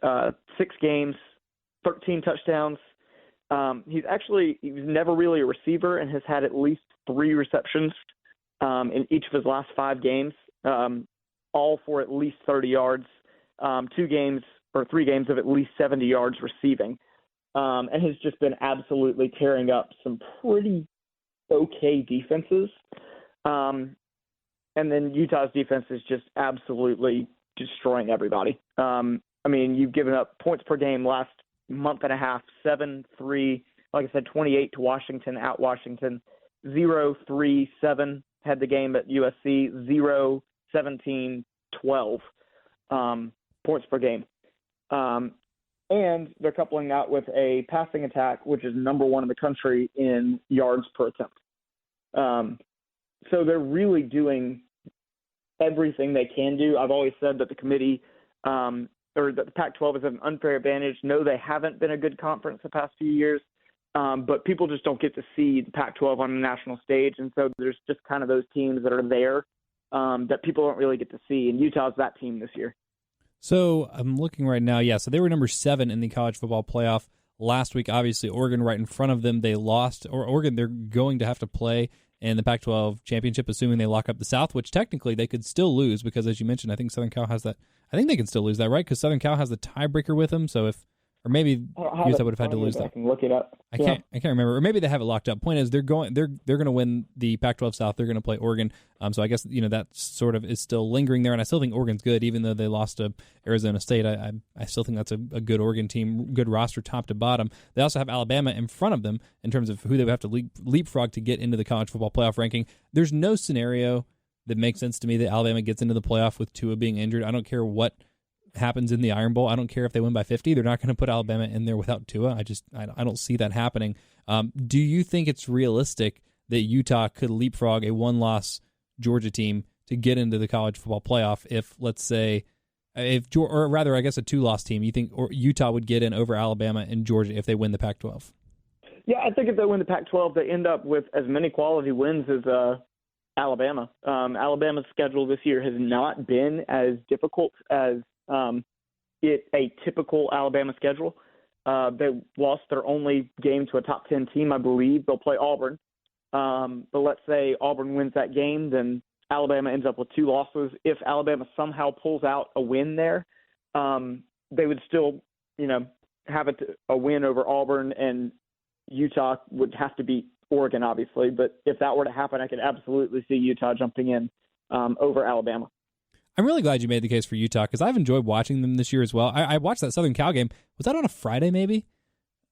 6 games, 13 touchdowns. He was never really a receiver and has had at least 3 receptions in each of his last 5 games, all for at least 30 yards, 3 games of at least 70 yards receiving, and has just been absolutely tearing up some pretty okay defenses. And then Utah's defense is just absolutely destroying everybody. I mean, you've given up points per game last month and a half, 7-3, like I said, 28 to Washington at Washington, 0-3-7 had the game at USC, 0-17-12 points per game. And they're coupling that with a passing attack, which is number 1 in the country in yards per attempt. So they're really doing everything they can do. I've always said that the committee or that the Pac-12 is at an unfair advantage. No, they haven't been a good conference the past few years, but people just don't get to see the Pac-12 on a national stage, and so there's just kind of those teams that are there that people don't really get to see, and Utah's that team this year. So I'm looking right now. Yeah, so they were number 7 in the college football playoff last week. Obviously, Oregon right in front of them. They lost, or Oregon, they're going to have to play in the Pac-12 championship, assuming they lock up the South, which technically they could still lose because, as you mentioned, I think Southern Cal has that. I think they can still lose that, right? Because Southern Cal has the tiebreaker with them. So Or maybe Utah would have had to lose that. I can look it up. I can't remember. Or maybe they have it locked up. Point is, they're going to win the Pac-12 South. They're going to play Oregon. So I guess that sort of is still lingering there. And I still think Oregon's good, even though they lost to Arizona State. I still think that's a good Oregon team, good roster top to bottom. They also have Alabama in front of them in terms of who they would have to leapfrog to get into the college football playoff ranking. There's no scenario that makes sense to me that Alabama gets into the playoff with Tua being injured. I don't care what happens in the Iron Bowl. I don't care if they win by 50. They're not going to put Alabama in there without Tua. I don't see that happening. Do you think it's realistic that Utah could leapfrog a one-loss Georgia team to get into the college football playoff if, let's say, or rather, I guess a two-loss team, you think Utah would get in over Alabama and Georgia if they win the Pac-12? Yeah, I think if they win the Pac-12, they end up with as many quality wins as Alabama. Alabama's schedule this year has not been as difficult as a typical Alabama schedule. They lost their only game to a top 10 team, I believe. They'll play Auburn. But let's say Auburn wins that game, then Alabama ends up with 2 losses. If Alabama somehow pulls out a win there, they would still, have a win over Auburn, and Utah would have to beat Oregon, obviously. But if that were to happen, I could absolutely see Utah jumping in over Alabama. I'm really glad you made the case for Utah because I've enjoyed watching them this year as well. I watched that Southern Cal game. Was that on a Friday maybe?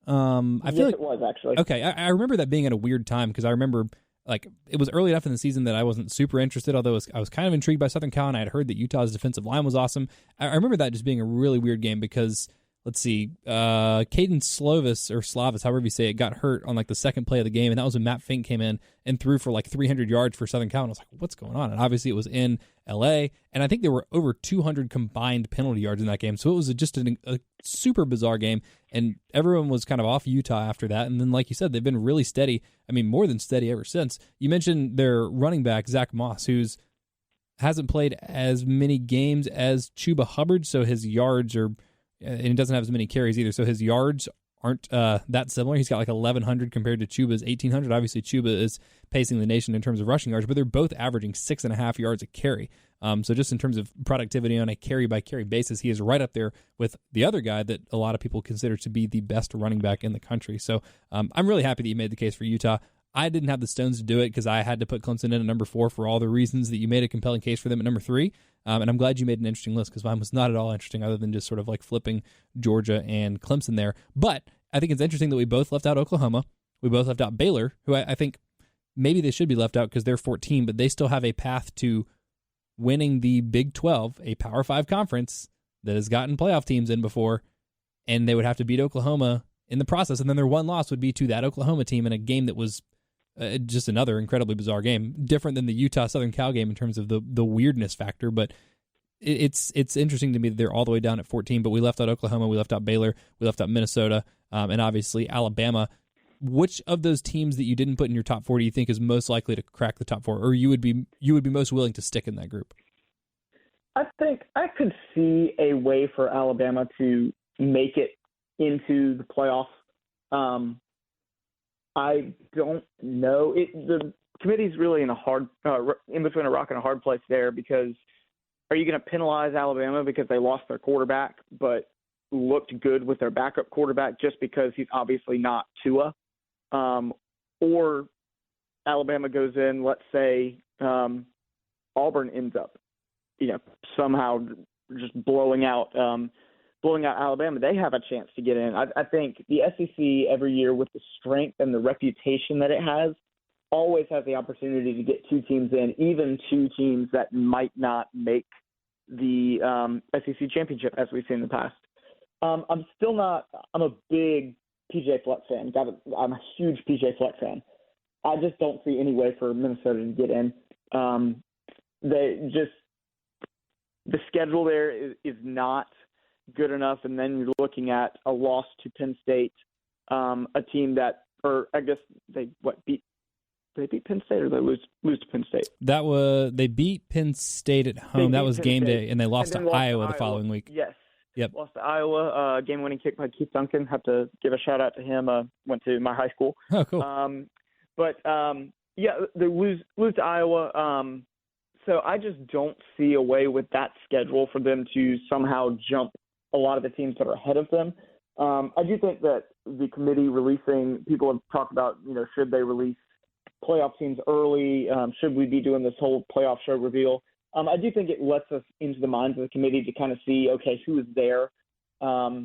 I feel like it was actually. Okay, I remember that being at a weird time because I remember it was early enough in the season that I wasn't super interested, although I was kind of intrigued by Southern Cal, and I had heard that Utah's defensive line was awesome. I remember that just being a really weird game because, let's see, Caden Slavis, however you say it, got hurt on the second play of the game, and that was when Matt Fink came in and threw for 300 yards for Southern Cal, and I was like, what's going on? And obviously it was in L.A., and I think there were over 200 combined penalty yards in that game, so it was just a super bizarre game, and everyone was kind of off Utah after that, and then like you said, they've been really steady, more than steady ever since. You mentioned their running back, Zach Moss, who's hasn't played as many games as Chuba Hubbard, so his yards are, and he doesn't have as many carries either, so his yards aren't that similar. He's got 1,100 compared to Chuba's 1,800. Obviously, Chuba is pacing the nation in terms of rushing yards, but they're both averaging 6.5 yards a carry. So just in terms of productivity on a carry-by-carry basis, he is right up there with the other guy that a lot of people consider to be the best running back in the country. So I'm really happy that you made the case for Utah. I didn't have the stones to do it because I had to put Clemson in at number 4 for all the reasons that you made a compelling case for them at number 3. And I'm glad you made an interesting list because mine was not at all interesting other than just sort of flipping Georgia and Clemson there. But I think it's interesting that we both left out Oklahoma. We both left out Baylor, who I think maybe they should be left out because they're 14, but they still have a path to winning the Big 12, a Power 5 conference that has gotten playoff teams in before, and they would have to beat Oklahoma in the process. And then their one loss would be to that Oklahoma team in a game that was just another incredibly bizarre game, different than the Utah-Southern Cal game in terms of the weirdness factor, but it's interesting to me that they're all the way down at 14, but we left out Oklahoma, we left out Baylor, we left out Minnesota, and obviously Alabama. Which of those teams that you didn't put in your top 4 do you think is most likely to crack the top 4, or you would be most willing to stick in that group? I think I could see a way for Alabama to make it into the playoffs. I don't know. The committee's really in between a rock and a hard place there because are you going to penalize Alabama because they lost their quarterback but looked good with their backup quarterback just because he's obviously not Tua? Or Alabama goes in, let's say Auburn ends up, somehow just blowing out Alabama, they have a chance to get in. I think the SEC every year with the strength and the reputation that it has always has the opportunity to get 2 teams in, even 2 teams that might not make the SEC championship as we've seen in the past. I'm a big PJ Fleck fan. I'm a huge PJ Fleck fan. I just don't see any way for Minnesota to get in. The schedule there is not good enough, and then you're looking at a loss to Penn State, a team that, or I guess they beat Penn State or they lose to Penn State? They beat Penn State at home. That was game day, and they lost to Iowa the following week. Yes. Yep. Lost to Iowa, game-winning kick by Keith Duncan. Have to give a shout-out to him. Went to my high school. Oh, cool. They lose to Iowa. So I just don't see a way with that schedule for them to somehow jump a lot of the teams that are ahead of them. I do think that the committee releasing, people have talked about, should they release playoff teams early? Should we be doing this whole playoff show reveal? I do think it lets us into the minds of the committee to kind of see, okay, who is there? What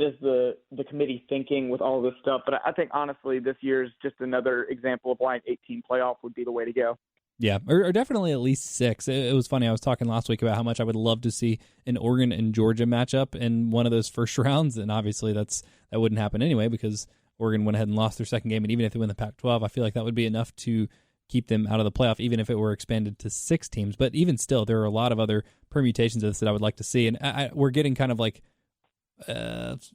is the committee thinking with all this stuff? But I think, honestly, this year is just another example of why an 8-team playoff would be the way to go. Yeah, or definitely at least 6. It was funny. I was talking last week about how much I would love to see an Oregon and Georgia matchup in one of those first rounds, and obviously that wouldn't happen anyway because Oregon went ahead and lost their second game, and even if they win the Pac-12, I feel like that would be enough to keep them out of the playoff, even if it were expanded to 6 teams. But even still, there are a lot of other permutations of this that I would like to see, and we're getting kind of like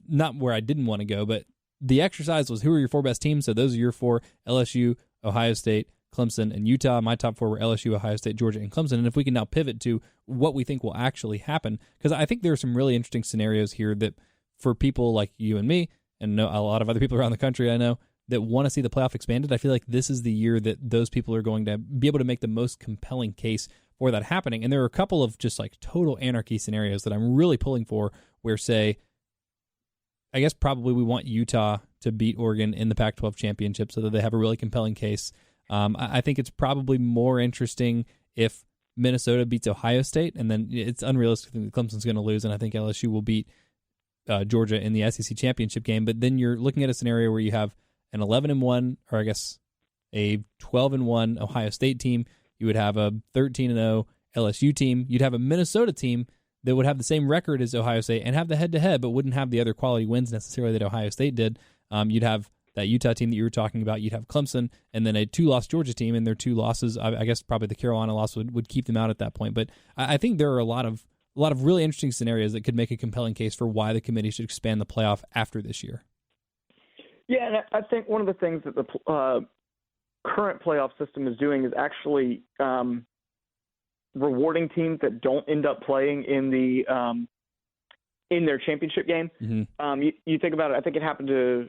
not where I didn't want to go, but the exercise was who are your 4 best teams. So those are your 4: LSU, Ohio State, Clemson, and Utah. My top 4 were LSU, Ohio State, Georgia, and Clemson. And if we can now pivot to what we think will actually happen, because I think there are some really interesting scenarios here that for people like you and me, and a lot of other people around the country I know, that want to see the playoff expanded, I feel like this is the year that those people are going to be able to make the most compelling case for that happening. And there are a couple of just like total anarchy scenarios that I'm really pulling for where, say, I guess probably we want Utah to beat Oregon in the Pac-12 championship so that they have a really compelling case. I think it's probably more interesting if Minnesota beats Ohio State, and then it's unrealistic that Clemson's going to lose, and I think LSU will beat Georgia in the SEC championship game. But then you're looking at a scenario where you have an 11-1, or I guess a 12-1 Ohio State team. You would have a 13-0 LSU team. You'd have a Minnesota team that would have the same record as Ohio State and have the head-to-head, but wouldn't have the other quality wins necessarily that Ohio State did. You'd have that Utah team that you were talking about. You'd have Clemson, and then a 2-loss Georgia team, and their 2 losses, I guess probably the Carolina loss would keep them out at that point. But I think there are a lot of really interesting scenarios that could make a compelling case for why the committee should expand the playoff after this year. Yeah, and I think one of the things that the current playoff system is doing is actually rewarding teams that don't end up playing in their championship game. Mm-hmm. You think about it. I think it happened to,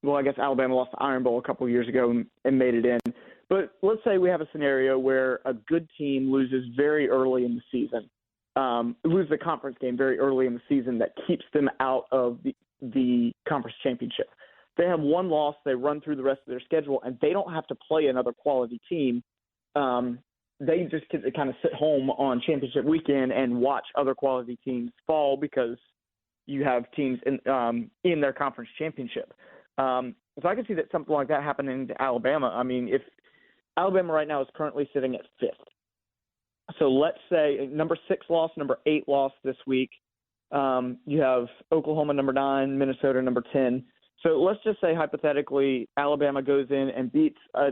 I guess Alabama lost the Iron Bowl a couple of years ago and made it in. But let's say we have a scenario where a good team loses very early in the season, lose the conference game very early in the season that keeps them out of the conference championship. They have 1 loss, they run through the rest of their schedule, and they don't have to play another quality team. They just get to kind of sit home on championship weekend and watch other quality teams fall because you have teams in their conference championship. So I can see that something like that happening to Alabama. I mean, if Alabama right now is currently sitting at 5th. So let's say number 6 loss, number 8 loss this week. You have Oklahoma number 9, Minnesota number 10. So let's just say hypothetically Alabama goes in and beats a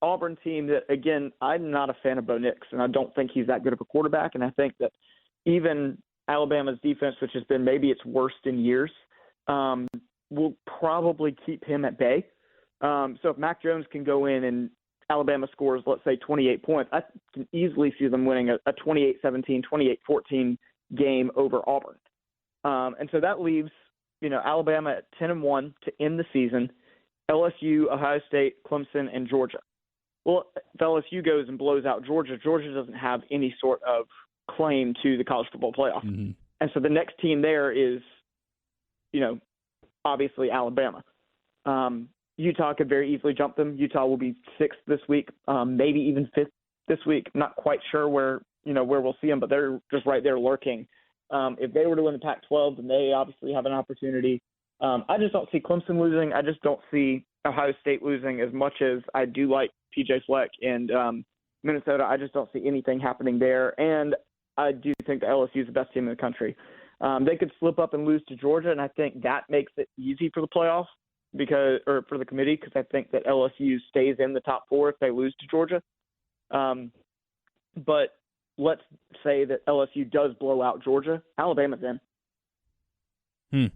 Auburn team that, again, I'm not a fan of Bo Nix, and I don't think he's that good of a quarterback. And I think that even Alabama's defense, which has been maybe its worst in years, will probably keep him at bay. So if Mac Jones can go in and Alabama scores, let's say, 28 points, I can easily see them winning a 28-17, 28-14 game over Auburn. And so that leaves, Alabama at 10-1 to end the season, LSU, Ohio State, Clemson, and Georgia. Well, if LSU goes and blows out Georgia, Georgia doesn't have any sort of claim to the college football playoff. Mm-hmm. And so the next team there is, obviously Alabama. Utah could very easily jump them. Utah will be 6th this week, maybe even 5th this week. I'm not quite sure where we'll see them, but they're just right there lurking. If they were to win the Pac-12, then they obviously have an opportunity. I just don't see Clemson losing. I just don't see Ohio State losing as much as I do like P.J. Fleck and Minnesota. I just don't see anything happening there. And I do think that LSU is the best team in the country. They could slip up and lose to Georgia, and I think that makes it easy for the playoff for the committee, because I think that LSU stays in the top 4 if they lose to Georgia. But let's say that LSU does blow out Georgia, Alabama's in.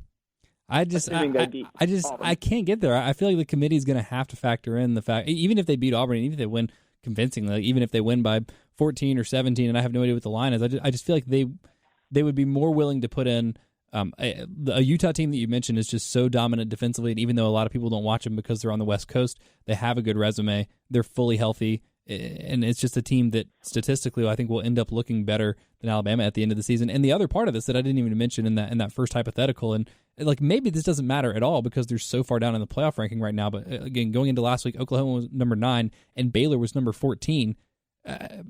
I can't get there. I feel like the committee is going to have to factor in the fact, even if they beat Auburn, even if they win convincingly, even if they win by 14 or 17, and I have no idea what the line is, I just feel like they would be more willing to put in a Utah team that you mentioned is just so dominant defensively, and even though a lot of people don't watch them because they're on the West Coast, they have a good resume. They're fully healthy, And it's just a team that statistically I think will end up looking better than Alabama at the end of the season. And the other part of this that I didn't even mention in that first hypothetical, and like maybe this doesn't matter at all because they're so far down in the playoff ranking right now. But again, going into last week, Oklahoma was number 9 and Baylor was number 14.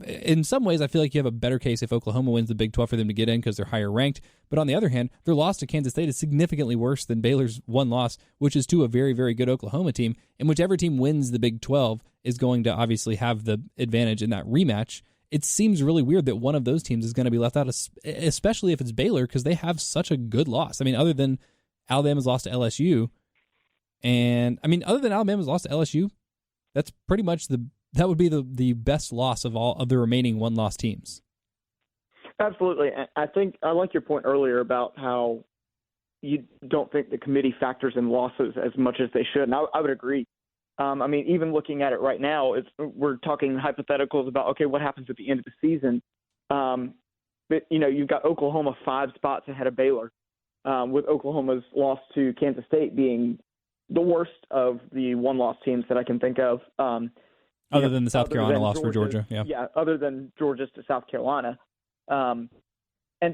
In some ways, I feel like you have a better case if Oklahoma wins the Big 12 for them to get in because they're higher ranked. But on the other hand, their loss to Kansas State is significantly worse than Baylor's one loss, which is to a very, very good Oklahoma team. And whichever team wins the Big 12 is going to obviously have the advantage in that rematch. It seems really weird that one of those teams is going to be left out, especially if it's Baylor, because they have such a good loss. I mean, other than Alabama's loss to LSU, other than Alabama's loss to LSU, that's pretty much that would be the best loss of all of the remaining one-loss teams. Absolutely. I think I like your point earlier about how you don't think the committee factors in losses as much as they should. And I would agree. Even looking at it right now, we're talking hypotheticals about, okay, what happens at the end of the season? But, you've got Oklahoma 5 spots ahead of Baylor, with Oklahoma's loss to Kansas State being the worst of the one-loss teams that I can think of. Other than the South Carolina loss for Georgia, yeah. Yeah, other than Georgia's to South Carolina. And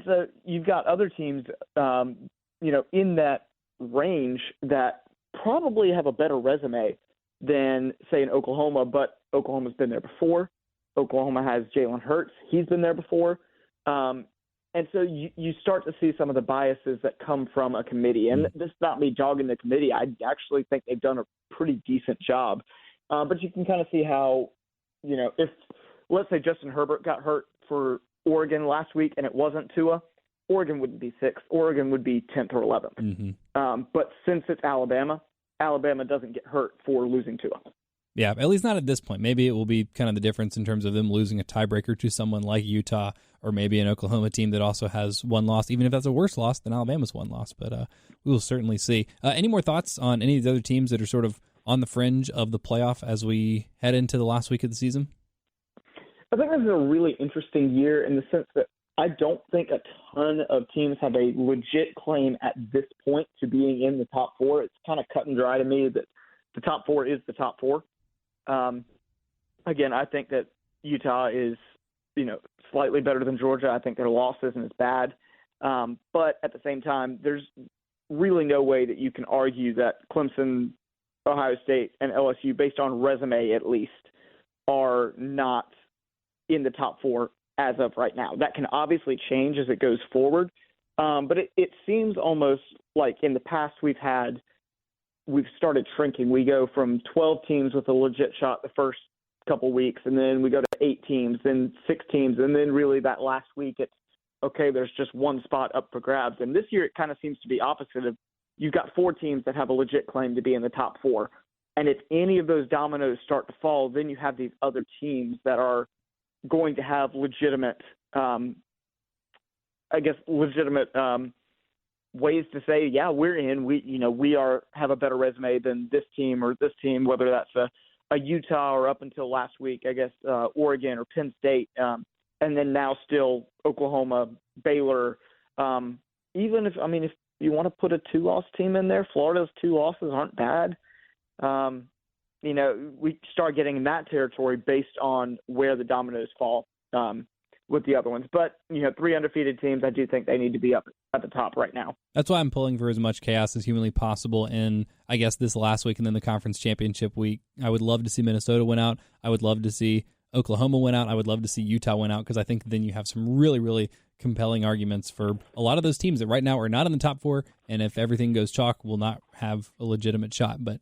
so you've got other teams, in that range that probably have a better resume than, say, in Oklahoma, but Oklahoma's been there before. Oklahoma has Jalen Hurts. He's been there before. And so you start to see some of the biases that come from a committee. And this is not me jogging the committee. I actually think they've done a pretty decent job. But you can kind of see how, if, let's say, Justin Herbert got hurt for Oregon last week and it wasn't Tua, Oregon wouldn't be 6th. Oregon would be 10th or 11th. Mm-hmm. But since it's Alabama doesn't get hurt for losing Tua. Yeah, at least not at this point. Maybe it will be kind of the difference in terms of them losing a tiebreaker to someone like Utah or maybe an Oklahoma team that also has one loss, even if that's a worse loss than Alabama's one loss. But we will certainly see. Any more thoughts on any of the other teams that are sort of on the fringe of the playoff as we head into the last week of the season? I think this is a really interesting year in the sense that I don't think a ton of teams have a legit claim at this point to being in the top 4. It's kind of cut and dry to me that the top 4 is the top 4. Again, I think that Utah is, slightly better than Georgia. I think their loss isn't as bad. But at the same time, there's really no way that you can argue that Clemson, Ohio State, and LSU, based on resume at least, are not in the top 4 as of right now. That can obviously change as it goes forward. But it seems almost like in the past we've started shrinking. We go from 12 teams with a legit shot the first couple weeks, and then we go to 8 teams, then 6 teams, and then really that last week it's, okay, there's just one spot up for grabs. And this year it kind of seems to be opposite of, you've got 4 teams that have a legit claim to be in the top 4. And if any of those dominoes start to fall, then you have these other teams that are going to have legitimate ways to say, yeah, we're in. We have a better resume than this team or this team, whether that's a Utah or up until last week, I guess, Oregon or Penn State, and then now still Oklahoma, Baylor. Even if you want to put a 2-loss team in there, Florida's 2 losses aren't bad. We start getting in that territory based on where the dominoes fall with the other ones. But, 3 undefeated teams, I do think they need to be up at the top right now. That's why I'm pulling for as much chaos as humanly possible in, I guess, this last week and then the conference championship week. I would love to see Minnesota win out. I would love to see Oklahoma win out. I would love to see Utah win out because I think then you have some really, really compelling arguments for a lot of those teams that right now are not in the top 4, and if everything goes chalk, will not have a legitimate shot. But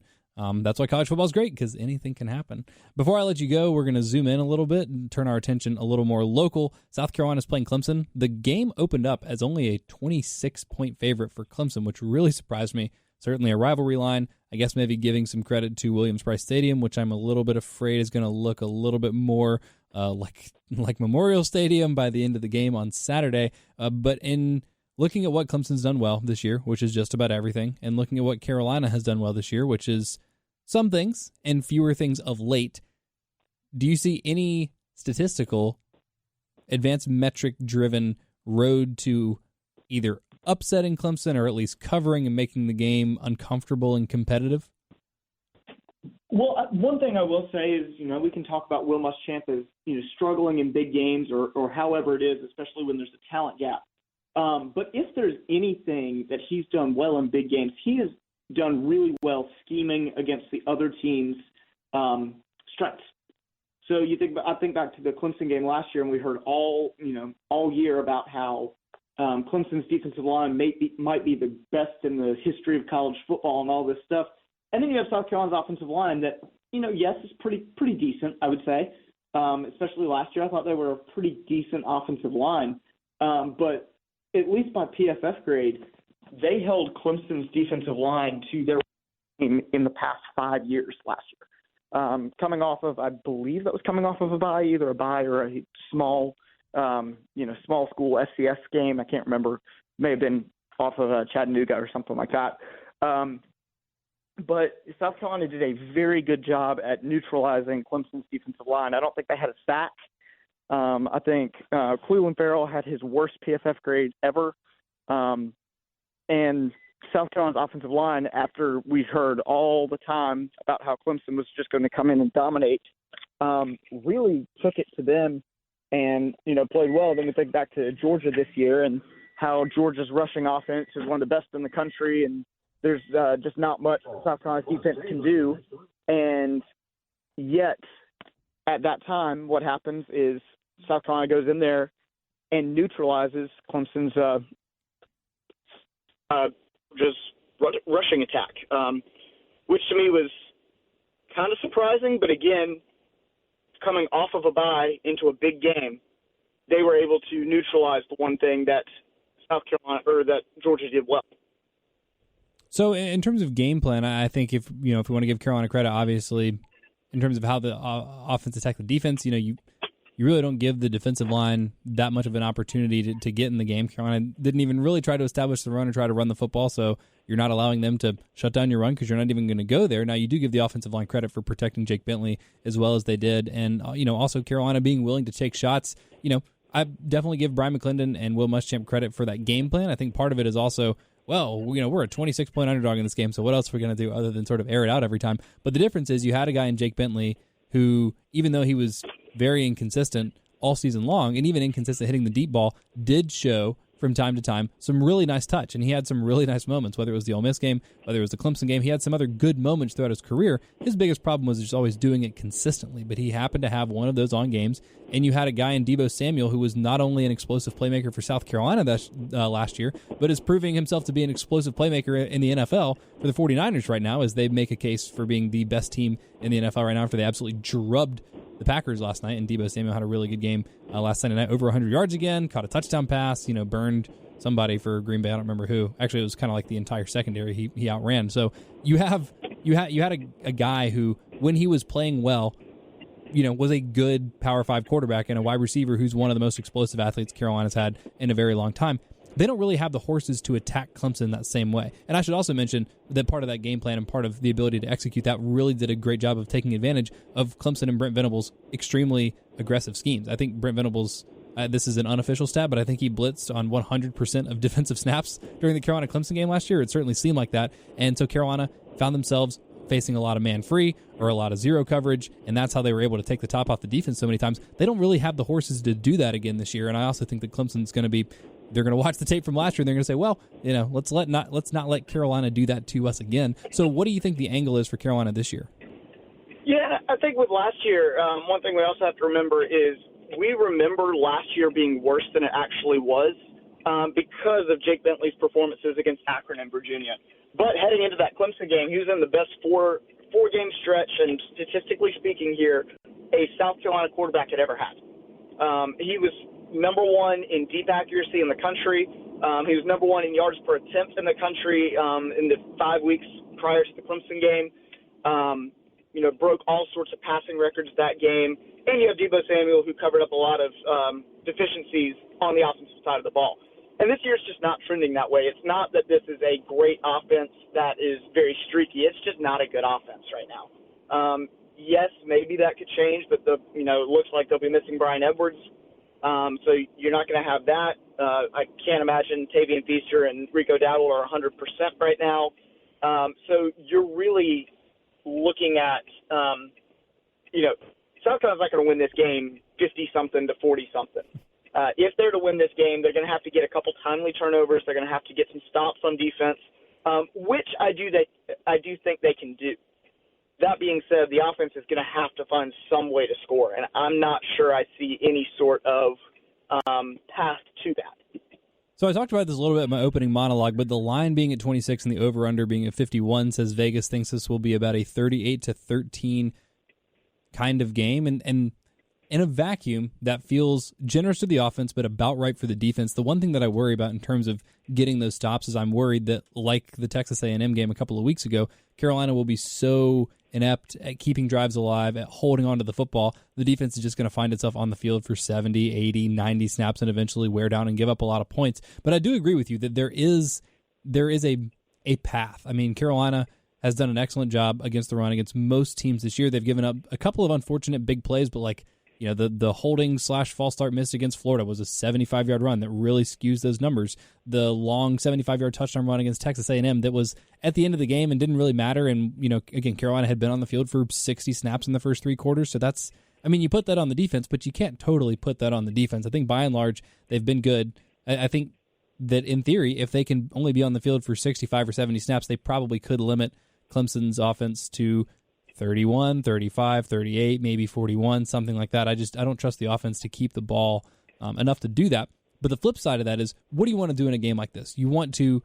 that's why college football is great, because anything can happen. Before I let you go, we're going to zoom in a little bit and turn our attention a little more local. South Carolina's playing Clemson. The game opened up as only a 26-point favorite for Clemson, which really surprised me. Certainly a rivalry line. I guess maybe giving some credit to Williams-Brice Stadium, which I'm a little bit afraid is going to look a little bit more like Memorial Stadium by the end of the game on Saturday. But in looking at what Clemson's done well this year, which is just about everything, and looking at what Carolina has done well this year, which is some things and fewer things of late, do you see any statistical, advanced metric-driven road to either upsetting Clemson or at least covering and making the game uncomfortable and competitive? Well, one thing I will say is, we can talk about Will Muschamp as, struggling in big games or however it is, especially when there's a talent gap. But if there's anything that he's done well in big games, he has done really well scheming against the other team's strengths. So I think back to the Clemson game last year, and we heard all year about how Clemson's defensive line might be the best in the history of college football and all this stuff. And then you have South Carolina's offensive line that, yes, is pretty decent, I would say. Especially last year, I thought they were a pretty decent offensive line. But at least by PFF grade, they held Clemson's defensive line to their team in the past 5 years last year. Coming off of, I believe that was coming off of either a bye or a small school SCS game. I can't remember. May have been off of Chattanooga or something like that. But South Carolina did a very good job at neutralizing Clemson's defensive line. I don't think they had a sack. I think Cleveland Farrell had his worst PFF grade ever. And South Carolina's offensive line, after we heard all the time about how Clemson was just going to come in and dominate, really took it to them and, played well. Then we think back to Georgia this year and how Georgia's rushing offense is one of the best in the country, and there's just not much South Carolina's defense can do. And yet, at that time, what happens is South Carolina goes in there and neutralizes Clemson's just rushing attack, which to me was kind of surprising. But again, coming off of a bye into a big game, they were able to neutralize the one thing that that Georgia did well. So in terms of game plan, I think if we want to give Carolina credit, obviously, in terms of how the offense attacked the defense, you really don't give the defensive line that much of an opportunity to get in the game. Carolina didn't even really try to establish the run or try to run the football, so you're not allowing them to shut down your run because you're not even going to go there. Now, you do give the offensive line credit for protecting Jake Bentley as well as they did, and also Carolina being willing to take shots. I definitely give Brian McClendon and Will Muschamp credit for that game plan. I think part of it is also, we're a 26-point underdog in this game, so what else are we going to do other than sort of air it out every time? But the difference is you had a guy in Jake Bentley who, even though he was very inconsistent all season long, and even inconsistent hitting the deep ball, did show from time to time some really nice touch, and he had some really nice moments, whether it was the Ole Miss game, whether it was the Clemson game. He had some other good moments throughout his career. His biggest problem was just always doing it consistently, but he happened to have one of those on games, and you had a guy in Deebo Samuel who was not only an explosive playmaker for South Carolina last year, but is proving himself to be an explosive playmaker in the NFL for the 49ers right now, as they make a case for being the best team in the NFL right now after they absolutely drubbed the Packers last night, and Deebo Samuel had a really good game last Sunday night, over 100 yards again, caught a touchdown pass, burned somebody for Green Bay. I don't remember who. Actually, it was kind of like the entire secondary he outran. So you had a guy who, when he was playing well, was a good Power 5 quarterback and a wide receiver who's one of the most explosive athletes Carolina's had in a very long time. They don't really have the horses to attack Clemson that same way. And I should also mention that part of that game plan and part of the ability to execute that really did a great job of taking advantage of Clemson and Brent Venables' extremely aggressive schemes. I think Brent Venables, this is an unofficial stat, but I think he blitzed on 100% of defensive snaps during the Carolina-Clemson game last year. It certainly seemed like that. And so Carolina found themselves facing a lot of man-free or a lot of zero coverage, and that's how they were able to take the top off the defense so many times. They don't really have the horses to do that again this year, and I also think that Clemson's going to be... They're going to watch the tape from last year, and they're going to say, well, let's not let Carolina do that to us again. So what do you think the angle is for Carolina this year? Yeah, I think with last year, one thing we also have to remember is we remember last year being worse than it actually was because of Jake Bentley's performances against Akron and Virginia. But heading into that Clemson game, he was in the best four-game stretch, and statistically speaking here, a South Carolina quarterback had ever had. He was number one in deep accuracy in the country. He was number one in yards per attempt in the country in the 5 weeks prior to the Clemson game. Broke all sorts of passing records that game. And you have Deebo Samuel, who covered up a lot of deficiencies on the offensive side of the ball. And this year's just not trending that way. It's not that this is a great offense that is very streaky. It's just not a good offense right now. Yes, maybe that could change, but it looks like they'll be missing Brian Edwards. So you're not going to have that. I can't imagine Tavian Feaster and Rico Dowdle are 100% right now. So you're really looking at, South Carolina's not going to win this game 50-something to 40-something. If they're to win this game, they're going to have to get a couple timely turnovers. They're going to have to get some stops on defense, which I do think they can do. That being said, the offense is going to have to find some way to score, and I'm not sure I see any sort of path to that. So I talked about this a little bit in my opening monologue, but the line being at 26 and the over-under being at 51 says Vegas thinks this will be about a 38-13 kind of game, and in a vacuum, that feels generous to the offense, but about right for the defense. The one thing that I worry about in terms of getting those stops is I'm worried that, like the Texas A&M game a couple of weeks ago, Carolina will be so inept at keeping drives alive, at holding on to the football, the defense is just going to find itself on the field for 70, 80, 90 snaps and eventually wear down and give up a lot of points. But I do agree with you that there is a path. I mean, Carolina has done an excellent job against the run against most teams this year. They've given up a couple of unfortunate big plays, but the holding / false start miss against Florida was a 75-yard run that really skews those numbers. The long 75-yard touchdown run against Texas A&M that was at the end of the game and didn't really matter. And, again, Carolina had been on the field for 60 snaps in the first three quarters. So you put that on the defense, but you can't totally put that on the defense. I think by and large, they've been good. I think that in theory, if they can only be on the field for 65 or 70 snaps, they probably could limit Clemson's offense to 31, 35, 38, maybe 41, something like that. I don't trust the offense to keep the ball enough to do that. But the flip side of that is, what do you want to do in a game like this? You want to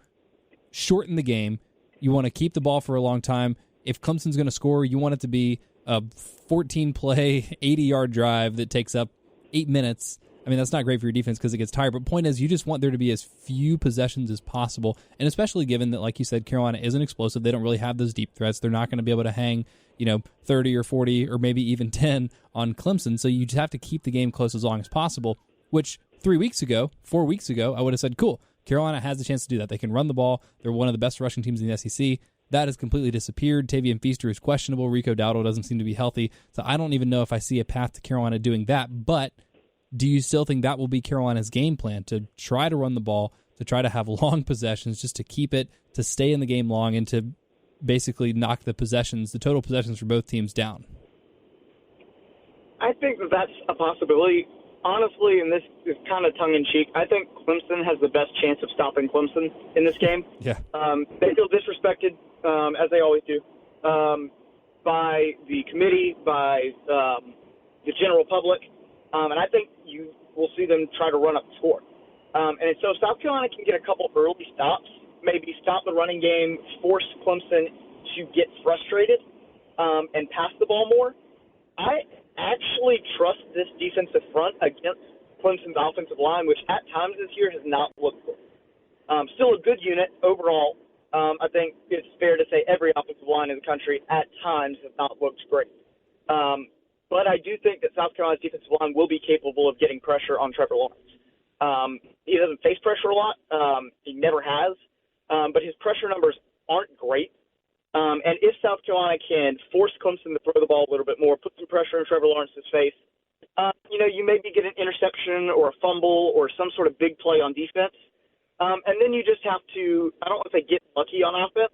shorten the game. You want to keep the ball for a long time. If Clemson's going to score, you want it to be a 14-play, 80-yard drive that takes up 8 minutes. I mean, that's not great for your defense because it gets tired. But point is, you just want there to be as few possessions as possible. And especially given that, like you said, Carolina isn't explosive. They don't really have those deep threats. They're not going to be able to hang, 30 or 40 or maybe even 10 on Clemson. So you just have to keep the game close as long as possible, which 4 weeks ago, I would have said, cool, Carolina has the chance to do that. They can run the ball. They're one of the best rushing teams in the SEC. That has completely disappeared. Tavian Feaster is questionable. Rico Dowdle doesn't seem to be healthy. So I don't even know if I see a path to Carolina doing that. But do you still think that will be Carolina's game plan, to try to run the ball, to try to have long possessions, just to keep it, to stay in the game long, and to basically knock the total possessions for both teams down? I think that's a possibility. Honestly, and this is kind of tongue-in-cheek, I think Clemson has the best chance of stopping Clemson in this game. Yeah. They feel disrespected, as they always do, by the committee, by the general public, and I think you will see them try to run up the score. And so if South Carolina can get a couple early stops, maybe stop the running game, force Clemson to get frustrated and pass the ball more, I actually trust this defensive front against Clemson's offensive line, which at times this year has not looked good. Still a good unit overall. I think it's fair to say every offensive line in the country at times has not looked great. But I do think that South Carolina's defensive line will be capable of getting pressure on Trevor Lawrence. He doesn't face pressure a lot. He never has. But his pressure numbers aren't great. And if South Carolina can force Clemson to throw the ball a little bit more, put some pressure in Trevor Lawrence's face, you maybe get an interception or a fumble or some sort of big play on defense. And then you just have to, I don't want to say get lucky on offense,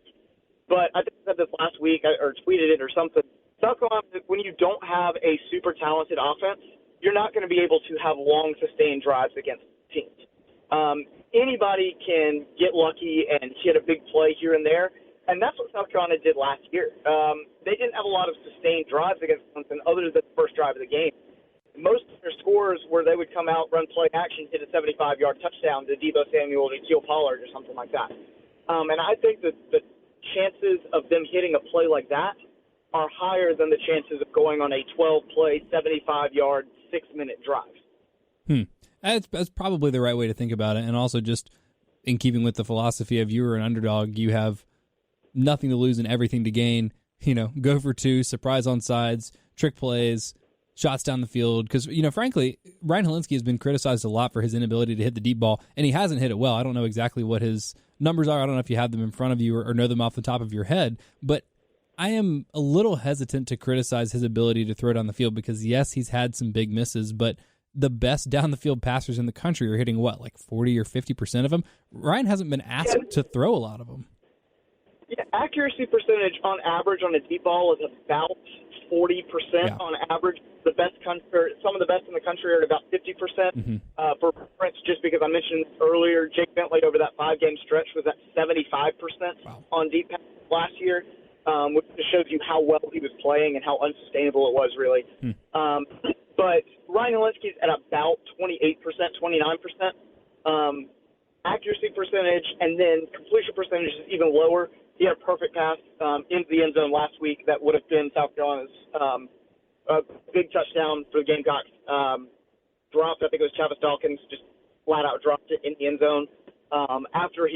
but I think I said this last week or tweeted it or something. South Carolina, when you don't have a super talented offense, you're not going to be able to have long, sustained drives against teams. Anybody can get lucky and hit a big play here and there, and that's what South Carolina did last year. They didn't have a lot of sustained drives against Clemson other than the first drive of the game. Most of their scores where they would come out, run play action, hit a 75-yard touchdown to Deebo Samuel or Akil Pollard or something like that. And I think that the chances of them hitting a play like that are higher than the chances of going on a 12-play, 75-yard, 6-minute drive. That's probably the right way to think about it. And also just in keeping with the philosophy of you are an underdog, you have nothing to lose and everything to gain. Go for two, surprise on sides, trick plays, shots down the field. Because, frankly, Ryan Helinski has been criticized a lot for his inability to hit the deep ball, and he hasn't hit it well. I don't know exactly what his numbers are. I don't know if you have them in front of you or know them off the top of your head. But I am a little hesitant to criticize his ability to throw it on the field because, yes, he's had some big misses, but the best down-the-field passers in the country are hitting, 40 or 50% of them? Ryan hasn't been asked to throw a lot of them. Yeah, accuracy percentage on average on a deep ball is about 40% on average. The best some of the best in the country are at about 50%. For reference, just because I mentioned earlier, Jake Bentley over that 5-game stretch was at 75% on deep passes last year, which just shows you how well he was playing and how unsustainable it was, really. But Ryan Helinski's at about 28%, 29% accuracy percentage, and then completion percentage is even lower. He had a perfect pass into the end zone last week that would have been South Carolina's big touchdown for the Gamecocks. Dropped, I think it was Travis Dawkins, just flat out dropped it in the end zone. After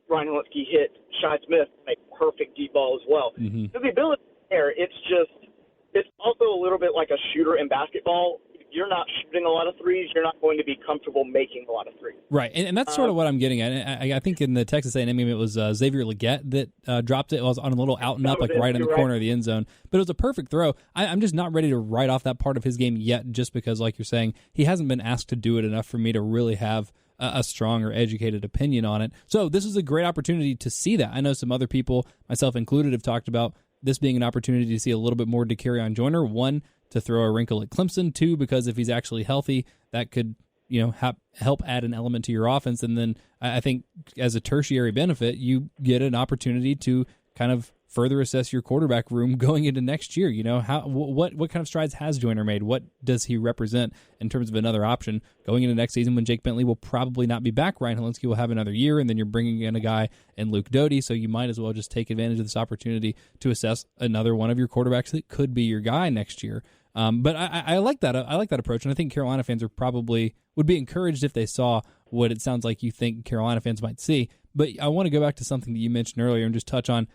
Ryan Helinski hit Shi Smith, a perfect deep ball as well. So the ability there, it's also a little bit like a shooter in basketball. If you're not shooting a lot of threes, you're not going to be comfortable making a lot of threes. Right, and that's sort of what I'm getting at. I think in the Texas A&M game, it was Xavier Legette that dropped it. It was on a little out and up, like right in the corner of the end zone. But it was a perfect throw. I'm just not ready to write off that part of his game yet, just because, like you're saying, he hasn't been asked to do it enough for me to really have a strong or educated opinion on it. So this is a great opportunity to see that. I know some other people, myself included, have talked about this being an opportunity to see a little bit more Dakereon Joyner. One, to throw a wrinkle at Clemson. Two, because if he's actually healthy, that could help add an element to your offense. And then I think as a tertiary benefit, you get an opportunity to kind of further assess your quarterback room going into next year. What kind of strides has Joyner made? What does he represent in terms of another option going into next season when Jake Bentley will probably not be back? Ryan Helinski will have another year, and then you're bringing in a guy in Luke Doty, so you might as well just take advantage of this opportunity to assess another one of your quarterbacks that could be your guy next year. But I like that. I like that approach, and I think Carolina fans would be encouraged if they saw what it sounds like you think Carolina fans might see. But I want to go back to something that you mentioned earlier and just touch on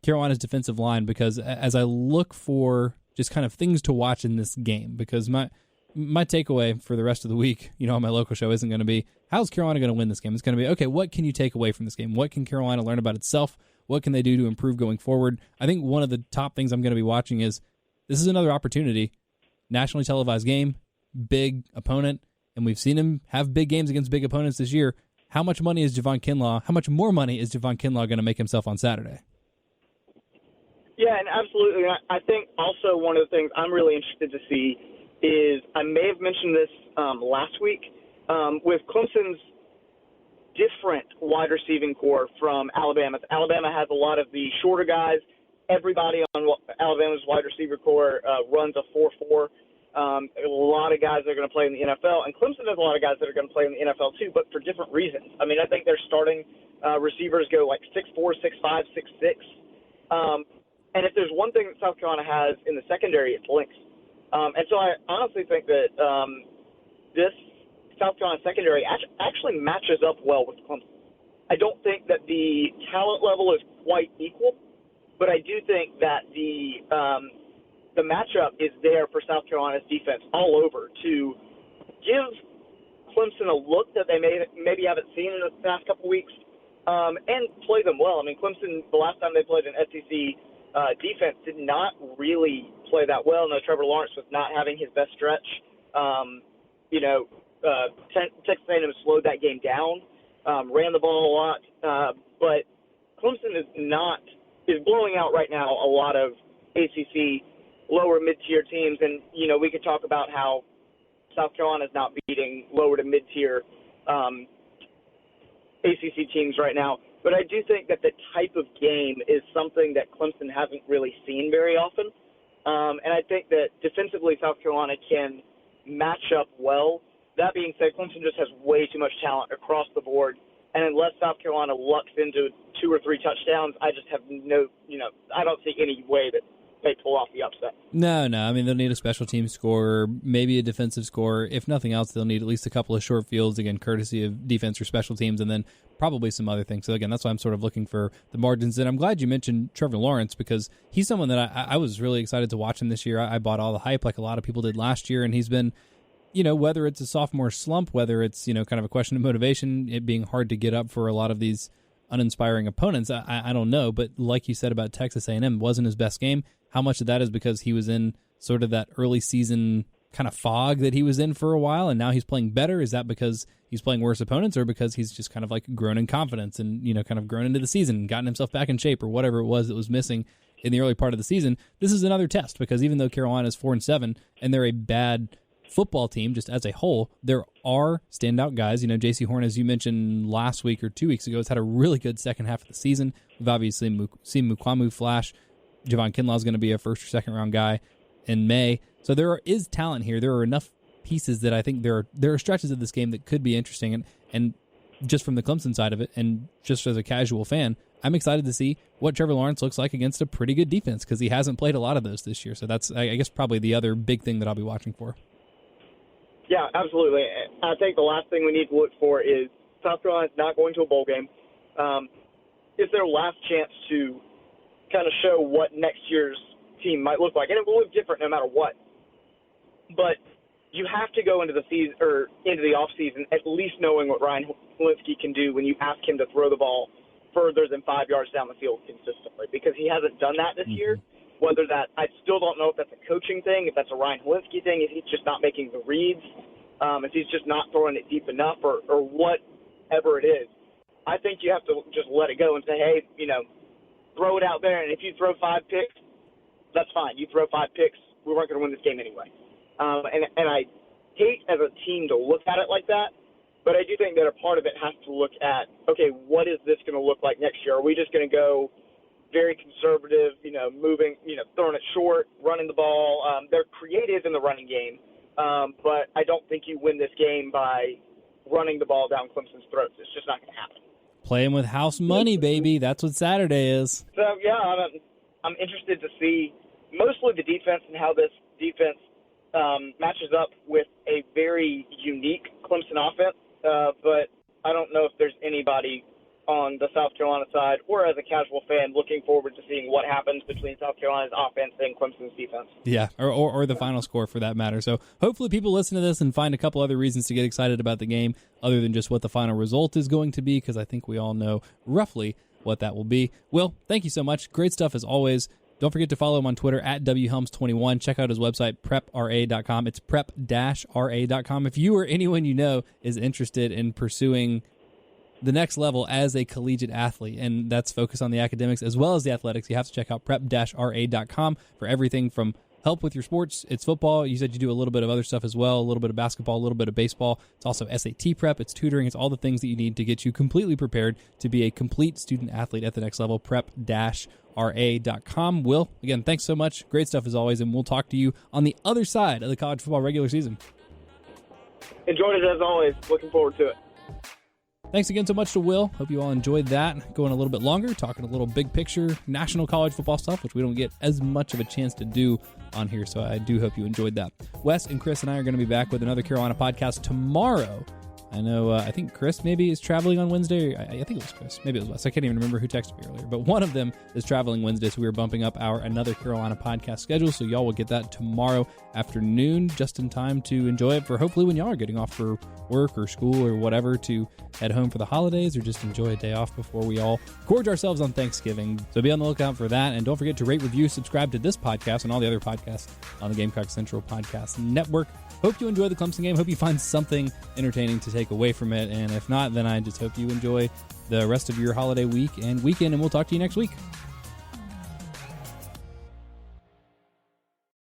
Carolina's defensive line, because as I look for just kind of things to watch in this game, because my takeaway for the rest of the week, on my local show isn't going to be, how's Carolina going to win this game? It's going to be, okay, what can you take away from this game? What can Carolina learn about itself? What can they do to improve going forward? I think one of the top things I'm going to be watching is, this is another opportunity, nationally televised game, big opponent, and we've seen him have big games against big opponents this year. How much more money is Javon Kinlaw going to make himself on Saturday? Yeah, and absolutely. I think also one of the things I'm really interested to see is, I may have mentioned this last week, with Clemson's different wide receiving core from Alabama. Alabama has a lot of the shorter guys. Everybody on Alabama's wide receiver core runs a 4-4. A lot of guys that are going to play in the NFL, and Clemson has a lot of guys that are going to play in the NFL too, but for different reasons. I mean, I think their starting receivers go like 6'4", 6'5", 6'6". And if there's one thing that South Carolina has in the secondary, it's length. And so I honestly think that this South Carolina secondary actually matches up well with Clemson. I don't think that the talent level is quite equal, but I do think that the matchup is there for South Carolina's defense all over to give Clemson a look that they maybe haven't seen in the past couple weeks, and play them well. I mean, Clemson, the last time they played an SEC defense, did not really play that well. No, Trevor Lawrence was not having his best stretch. Texas A&M slowed that game down, ran the ball a lot, but Clemson is blowing out right now a lot of ACC lower mid-tier teams, and we could talk about how South Carolina is not beating lower to mid-tier ACC teams right now. But I do think that the type of game is something that Clemson hasn't really seen very often. And I think that defensively South Carolina can match up well. That being said, Clemson just has way too much talent across the board. And unless South Carolina lucks into 2 or 3 touchdowns, I just have I don't see any way that they pull off the upset. No. I mean, they'll need a special team scorer, maybe a defensive scorer. If nothing else, they'll need at least a couple of short fields, again, courtesy of defense or special teams, and then probably some other things. So, again, that's why I'm sort of looking for the margins. And I'm glad you mentioned Trevor Lawrence, because he's someone that I was really excited to watch him this year. I bought all the hype like a lot of people did last year, and he's been, whether it's a sophomore slump, whether it's, kind of a question of motivation, it being hard to get up for a lot of these uninspiring opponents, I don't know. But like you said about Texas A&M, wasn't his best game. How much of that is because he was in sort of that early season kind of fog that he was in for a while, and now he's playing better? Is that because he's playing worse opponents, or because he's just kind of like grown in confidence and, kind of grown into the season and gotten himself back in shape, or whatever it was that was missing in the early part of the season? This is another test, because even though Carolina's 4-7 and they're a bad football team just as a whole, there are standout guys. J.C. Horn, as you mentioned last week or 2 weeks ago, has had a really good second half of the season. We've obviously seen Mukwamu flash. Javon Kinlaw is going to be a first or second round guy in May. So there is talent here. There are enough pieces that I think there are stretches of this game that could be interesting. And just from the Clemson side of it, and just as a casual fan, I'm excited to see what Trevor Lawrence looks like against a pretty good defense, because he hasn't played a lot of those this year. So that's, I guess, probably the other big thing that I'll be watching for. Yeah, absolutely. I think the last thing we need to look for is South Carolina's not going to a bowl game. It's their last chance to kind of show what next year's team might look like, and it will look different no matter what. But you have to go into the season or into the off season at least knowing what Ryan Helinski can do when you ask him to throw the ball further than 5 yards down the field consistently, because he hasn't done that this year. Whether that, I still don't know if that's a coaching thing, if that's a Ryan Helinski thing, if he's just not making the reads, if he's just not throwing it deep enough, or whatever it is. I think you have to just let it go and say, hey, throw it out there, and if you throw 5 picks, that's fine. You throw 5 picks, we weren't going to win this game anyway. And I hate as a team to look at it like that, but I do think that a part of it has to look at, okay, what is this going to look like next year? Are we just going to go very conservative, moving, throwing it short, running the ball? They're creative in the running game, but I don't think you win this game by running the ball down Clemson's throats. It's just not going to happen. Playing with house money, baby. That's what Saturday is. So, yeah, I'm interested to see mostly the defense and how this defense matches up with a very unique Clemson offense, but I don't know if there's anybody on the South Carolina side, or as a casual fan, looking forward to seeing what happens between South Carolina's offense and Clemson's defense. Yeah, or the final score for that matter. So hopefully people listen to this and find a couple other reasons to get excited about the game other than just what the final result is going to be, because I think we all know roughly what that will be. Will, thank you so much. Great stuff as always. Don't forget to follow him on Twitter at WHelms21. Check out his website, prepra.com. It's prep-ra.com. If you or anyone you know is interested in pursuing the next level as a collegiate athlete, and that's focused on the academics as well as the athletics, you have to check out prep-ra.com for everything from help with your sports. It's football. You said you do a little bit of other stuff as well, a little bit of basketball, a little bit of baseball. It's also SAT prep. It's tutoring. It's all the things that you need to get you completely prepared to be a complete student athlete at the next level, prep-ra.com. Will, again, thanks so much. Great stuff as always, and we'll talk to you on the other side of the college football regular season. Enjoyed it as always. Looking forward to it. Thanks again so much to Will. Hope you all enjoyed that. Going a little bit longer, talking a little big picture national college football stuff, which we don't get as much of a chance to do on here, so I do hope you enjoyed that. Wes and Chris and I are going to be back with another Carolina podcast tomorrow. I know, I think Chris maybe is traveling on Wednesday. I think it was Chris. Maybe it was Wes. I can't even remember who texted me earlier. But one of them is traveling Wednesday, so we are bumping up our another Carolina podcast schedule. So y'all will get that tomorrow afternoon, just in time to enjoy it for hopefully when y'all are getting off for work or school or whatever, to head home for the holidays or just enjoy a day off before we all gorge ourselves on Thanksgiving. So be on the lookout for that. And don't forget to rate, review, subscribe to this podcast and all the other podcasts on the Gamecock Central Podcast Network. Hope you enjoy the Clemson game. Hope you find something entertaining to take away from it. And if not, then I just hope you enjoy the rest of your holiday week and weekend, and we'll talk to you next week.